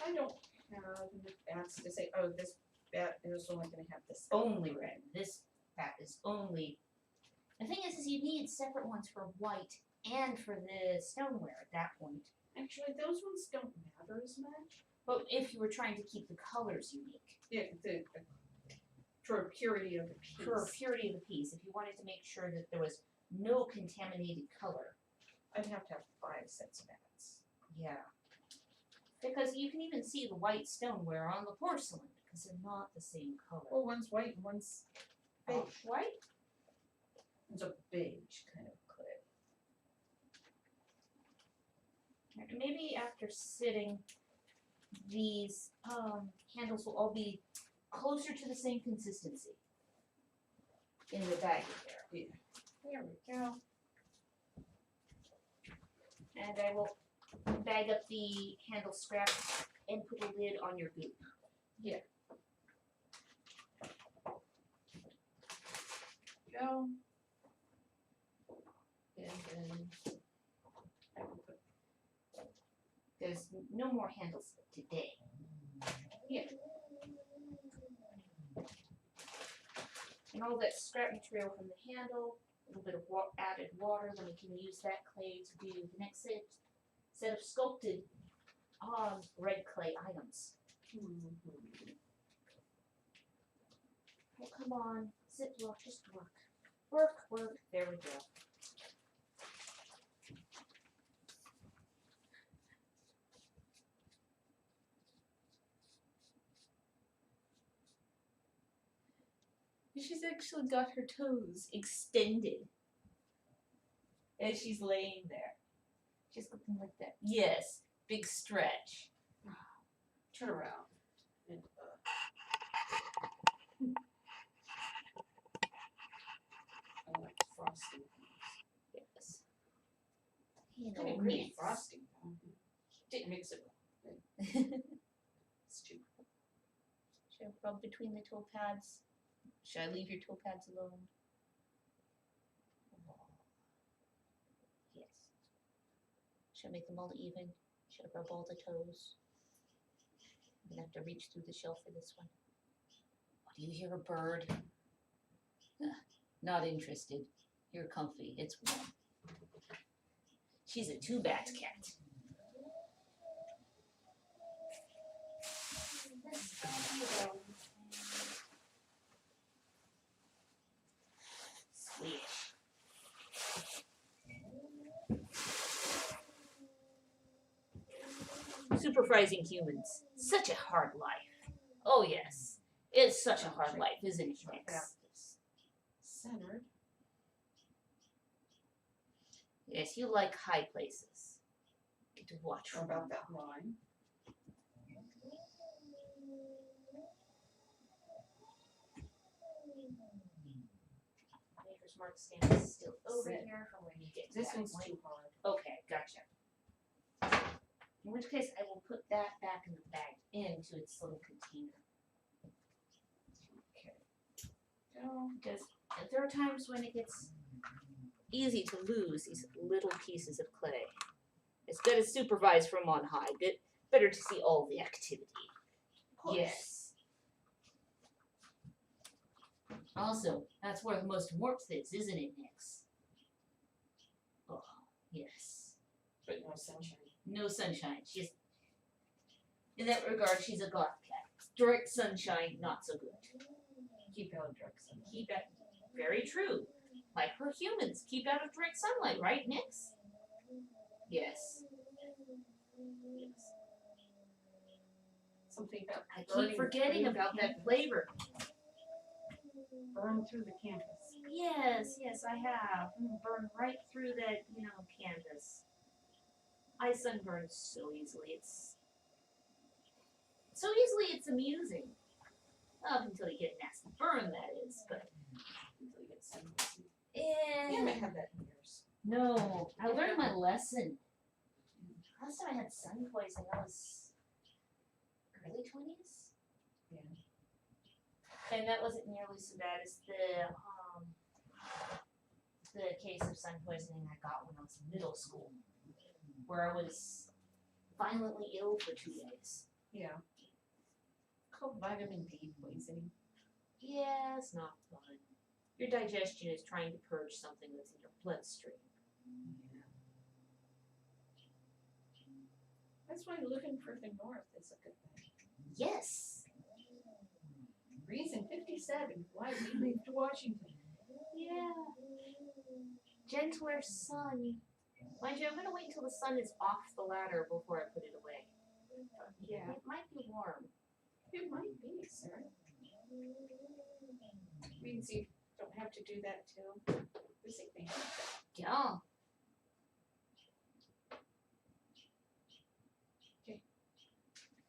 I don't have enough bats to say, oh, this bat is only going to have this. Only red. This bat is only. The thing is you need separate ones for white and for the stoneware at that point. Actually, those ones don't matter as much. But if you were trying to keep the colors unique, Yeah, for purity of the piece. for purity of the piece, if you wanted to make sure that there was no contaminated color, I'd have to have 5 sets of bats. yeah. Because you can even see the white stoneware on the porcelain because they're not the same color. Well, one's white and one's beige. White? It's a beige kind of clay. And maybe after sitting, these handles will all be closer to the same consistency in the bag there. There we go. And I will bag up the handle scraps and put a lid on your goop. Yeah. Go. And then I can put No more handles today. Yeah. And all that scrap material from the handle, a little bit of added water, then we can use that clay to do the next set of sculpted red clay items. Oh, come on, Ziploc, just work. Work, there we go. She's actually got her toes extended as she's laying there. Just looking like that. Yes, big stretch. Turn around. And, I like frosting. Yes. You Kind of know, pretty mix. frosting. Didn't mix it well. It's too. Should I rub between the toe pads? Should I leave your toe pads alone? Yes. Should I make them all even? Should I rub all the toes? I'm gonna have to reach through the shelf for this one. Oh, do you hear a bird? Not interested. You're comfy. It's warm. She's a two-backed cat. Swish. Supervising humans. Such a hard life. Oh yes. It's such a hard life, isn't it, Nix? Centered. Yes, you like high places. Get to watch Or from about that line. Maker's Mark stand is still over Sit. here from where you get to This that one's point. too hard. Okay, gotcha. In which case, I will put that back in the bag into its little container. Okay. Because there are times when it gets easy to lose these little pieces of clay. It's got to supervise from on high. Better to see all the activity. Yes. Also, that's where the most warmth is, isn't it, Nix? Oh, yes. But no sunshine. No sunshine. She's, in that regard, she's a goth cat. Direct sunshine, not so good. Keep out of direct sunlight. Keep out. Very true. Like her humans, keep out of direct sunlight, right, Nix? Yes. Something about I burning keep forgetting through about the that canvas. flavor. Burn through the canvas. Yes, I have. Burn right through that, canvas. I sunburn so easily. It's amusing. Up until you get a nasty burn, that is. But Until you get sunburn. eh, You haven't had that in years. no, I learned my lesson. Last time I had sun poisoning, I was early 20s. Yeah. And that wasn't nearly so bad as the case of sun poisoning I got when I was in middle school, where I was violently ill for 2 days. Yeah. Called vitamin D poisoning. Yeah, it's not fun. Your digestion is trying to purge something that's in your bloodstream. Yeah. That's why looking further north is a good thing. Yes. Reason 57 why we moved to Washington. Yeah. Gentler sun. Mind you, I'm going to wait until the sun is off the ladder before I put it away. Yeah. It might be warm. It might be, sir. Means you don't have to do that till this evening. Yeah.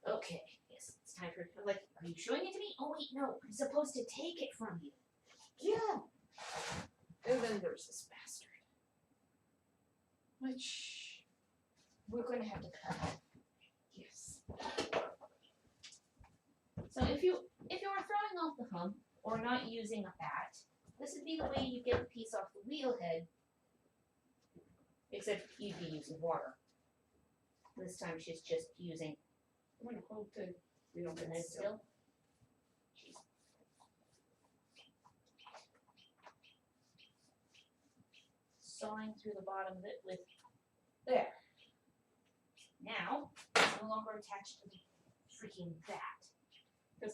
Okay. Yes, it's time for. Like, are you showing it to me? Oh wait, no. I'm supposed to take it from you. Yeah. And then there's this bastard. Which, We're going to have to cut. yes. So if you are throwing off the hump or not using a bat, this would be the way you get the piece off the wheel head. Except you'd be using water. This time she's just using I'm gonna hold the, we don't the get head still. still. Sawing through the bottom of it with there. Now it's no longer attached to the freaking bat. Look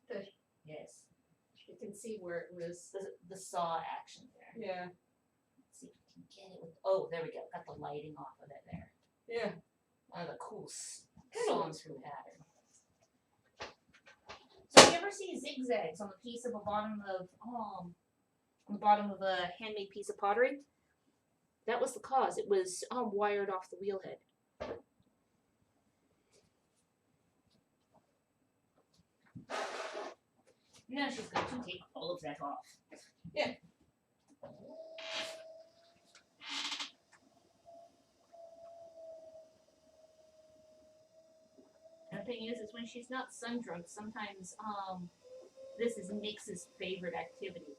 at the, Yes. you can see where it was, The saw action there. yeah, Let's see if we can get it with. Oh, there we go. Got the lighting off of it there. yeah. One of the cool Kinda sawn looks through cool. pattern. So you ever see zigzags on the piece of a bottom of on the bottom of a handmade piece of pottery? That was the cause. It was wired off the wheel head. Now she's going to take all of that off. Yeah. And the thing is when she's not sun drunk, sometimes this is Nix's favorite activity.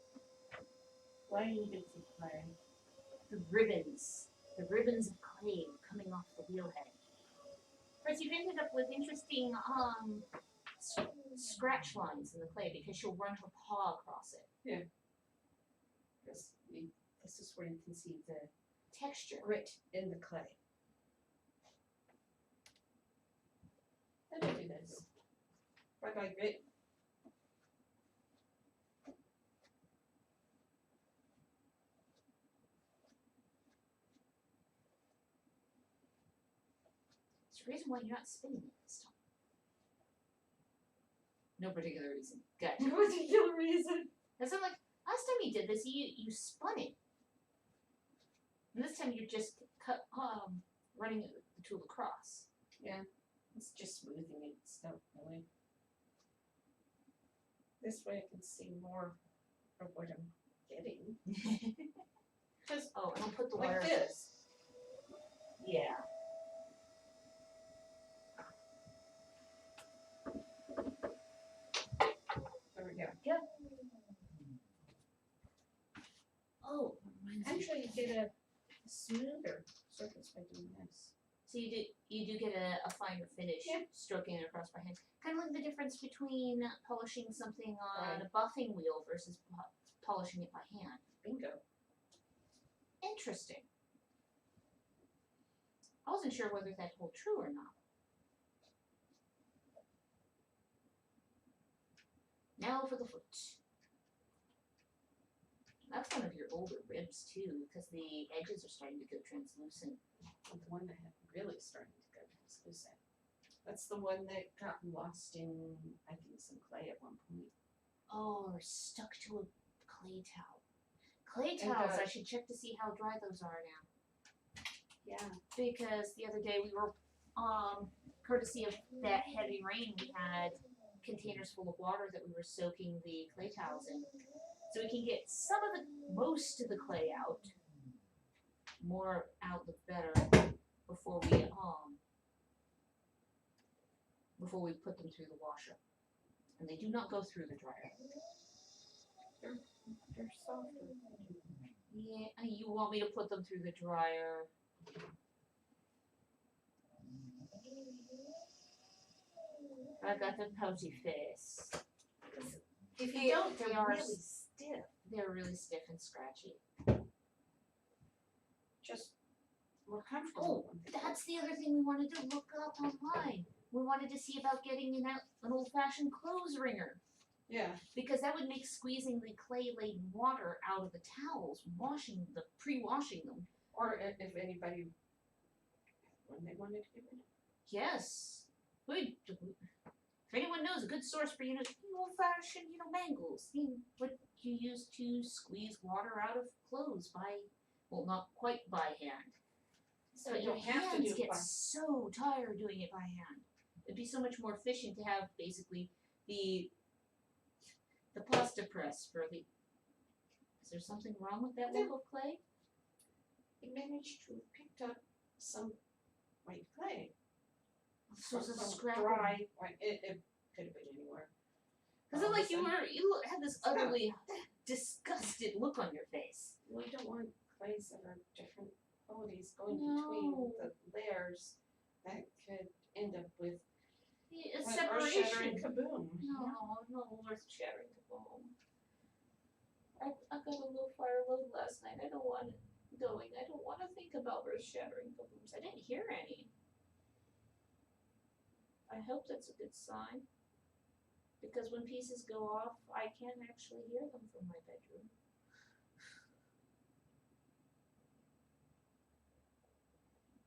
Why do you need to keep playing? The ribbons of clay coming off the wheel head. Of course, you've ended up with interesting scratch lines in the clay because she'll run her paw across it. This is where you can see the Texture. grit in the clay. Let me do this. Bye-bye, grit. There's a reason why you're not spinning it this time. No particular reason. Gotcha. No particular reason. That's not like last time you did this, you spun it. And this time you're just running the tool across. Yeah, it's just smoothing it stuff, really. This way I can see more of what I'm getting. Just Oh, and I'll put the like wires. this. Yeah. There we go. Yep. Oh, Actually, you get a smoother surface by doing this. so you do get a finer finish Yeah. stroking it across by hand. Kind of like the difference between polishing something on Right. a buffing wheel versus polishing it by hand. Bingo. Interesting. I wasn't sure whether that hold true or not. Now for the foot. That's one of your older ribs too, because the edges are starting to go translucent. The one that had really starting to go translucent. That's the one that got lost in, I think, some clay at one point. Oh, or stuck to a clay towel. Clay And, towels, I should check to see how dry those are now. Yeah. Because the other day we were, courtesy of that heavy rain, we had containers full of water that we were soaking the clay towels in. So we can get most of the clay out. More out the better before we put them through the washer. And they do not go through the dryer. They're softer. Yeah, you want me to put them through the dryer? I got the pouty face. If you don't, they're they are really stiff. They're really stiff and scratchy. Just more comfortable. Oh, that's the other thing we wanted to look up online. We wanted to see about getting an old-fashioned clothes wringer. Yeah. Because that would make squeezing the clay-laden water out of the towels, pre-washing them. Or if anybody, when they wanted to get rid of it. Yes. If anyone knows a good source for, old-fashioned, bangles, what you use to squeeze water out of clothes not quite by hand. So But you your don't have to hands do it get by. so tired doing it by hand. It'd be so much more efficient to have basically the pasta press for the. Is there something wrong with that lump of clay? He managed to have picked up some white clay. So it's a Some scrap. dry white. It could have been anywhere. Because it like you Some- had this utterly disgusted look on your face. We don't want clays that are different qualities going No. between the layers that could end up with It's earth-shattering separation. kaboom. No earth shattering kaboom. I got a low fire load last night. I don't want it going. I don't want to think about earth shattering kabooms. I didn't hear any. I hope that's a good sign. Because when pieces go off, I can actually hear them from my bedroom.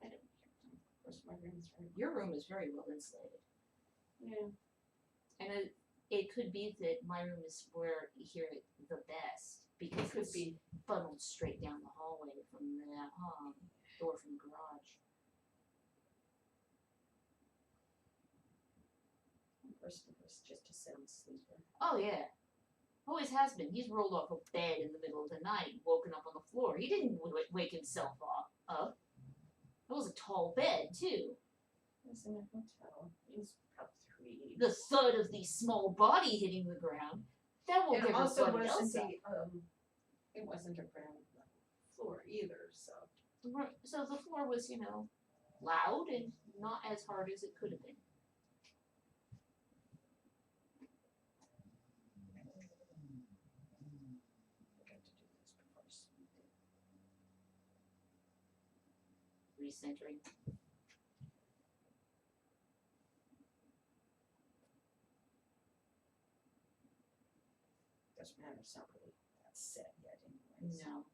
I don't hear them. Of course, my room is very Your room is very well insulated. Yeah. And it could be that my room is where you hear it the best because Could it's be. funneled straight down the hallway from the door from the garage. Person was just a sound sleeper. Oh yeah, always has been. He's rolled off a bed in the middle of the night, woken up on the floor. He didn't wake himself up. It was a tall bed too. He was in a hotel. He was about 3. The thud of the small body hitting the ground. That will And give also everybody else wasn't up. it wasn't a ground level floor either, so. So the floor was, loud and not as hard as it could have been. Recentering. Doesn't matter, it's not really that set yet anyway. So. No.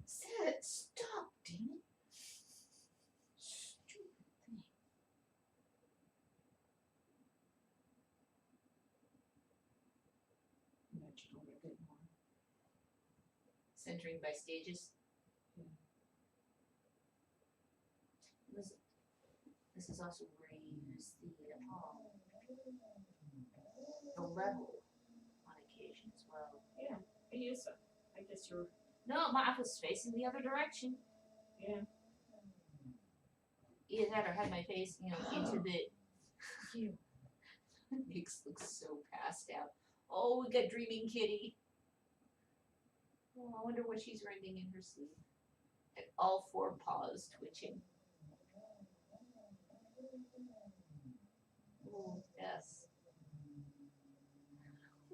Set, stop, damn it. Stupid thing. Nudge it a little bit more. Centering by stages. Yeah. This is also where you use the level on occasion as well. Yeah, I use it. I guess you're. No, my was facing the other direction. Yeah. Either that or had my face, into the. You. Nix looks so passed out. Oh, we got Dreaming Kitty. Oh, I wonder what she's rending in her sleep. And all 4 paws twitching. Oh, yes.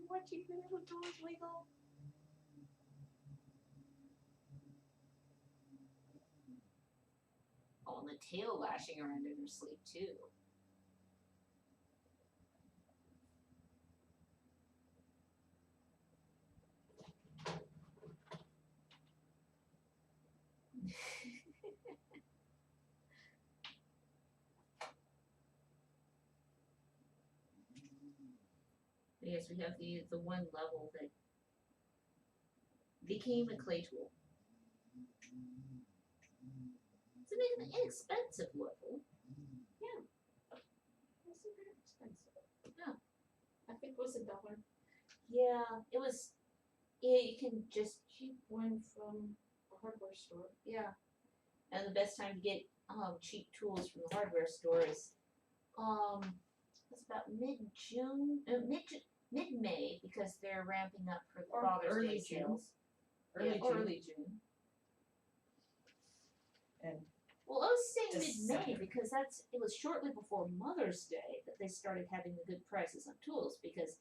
Watch your little toes wiggle. Oh, and the tail lashing around in her sleep, too. Yes, we have the one level that became a clay tool. It's an inexpensive level. Wasn't very expensive. No. I think it was $1. Yeah, it was. Yeah, you can just Cheap one from a hardware store. yeah. And the best time to get cheap tools from the hardware store is it's about mid-June, mid-May because they're ramping up for the Or Father's early Day June. sales. Early Or June. early June. And Well, I was saying mid-May December. because it was shortly before Mother's Day that they started having the good prices on tools because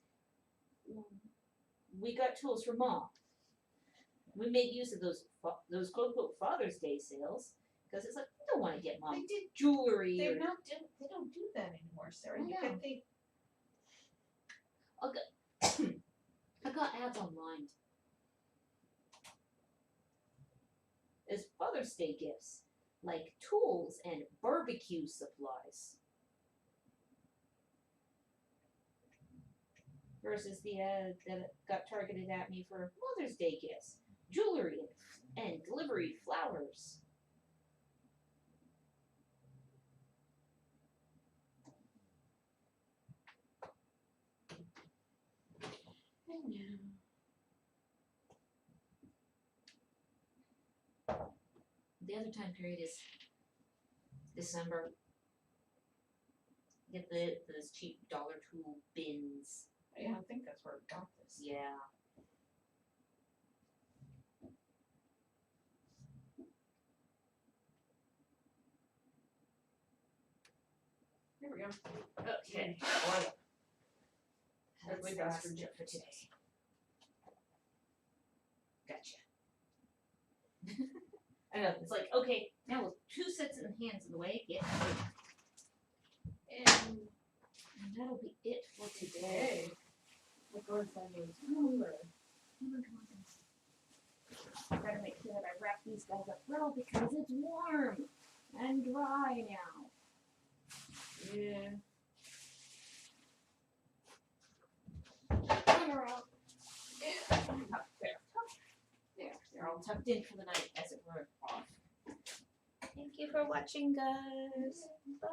we got tools from Mom. We made use of those quote unquote Father's Day sales because it's like we don't want to get Mom They did. jewelry. They or, don't do that anymore, Sarah. I You know. can think. I got ads online. As Father's Day gifts, like tools and barbecue supplies. Versus the that got targeted at me for Mother's Day gifts, jewelry and delivery flowers. I know. The other time period is December. Get those cheap dollar tool bins. Yeah, I think that's where we got this. Yeah. Here we go. Okay. Oil. That's Ugly the last bastard tip for gypsies. today. Gotcha. I know, it's like, okay, now with 2 sets of hands in the way, get out. And that'll be it for today. Hey. The gourd family is cooler. Come on. I gotta make sure that I wrap these guys up well because it's warm and dry now. Yeah. They're out. There, they're all tucked in for the night, as it were. Thank you for watching, guys. Bye.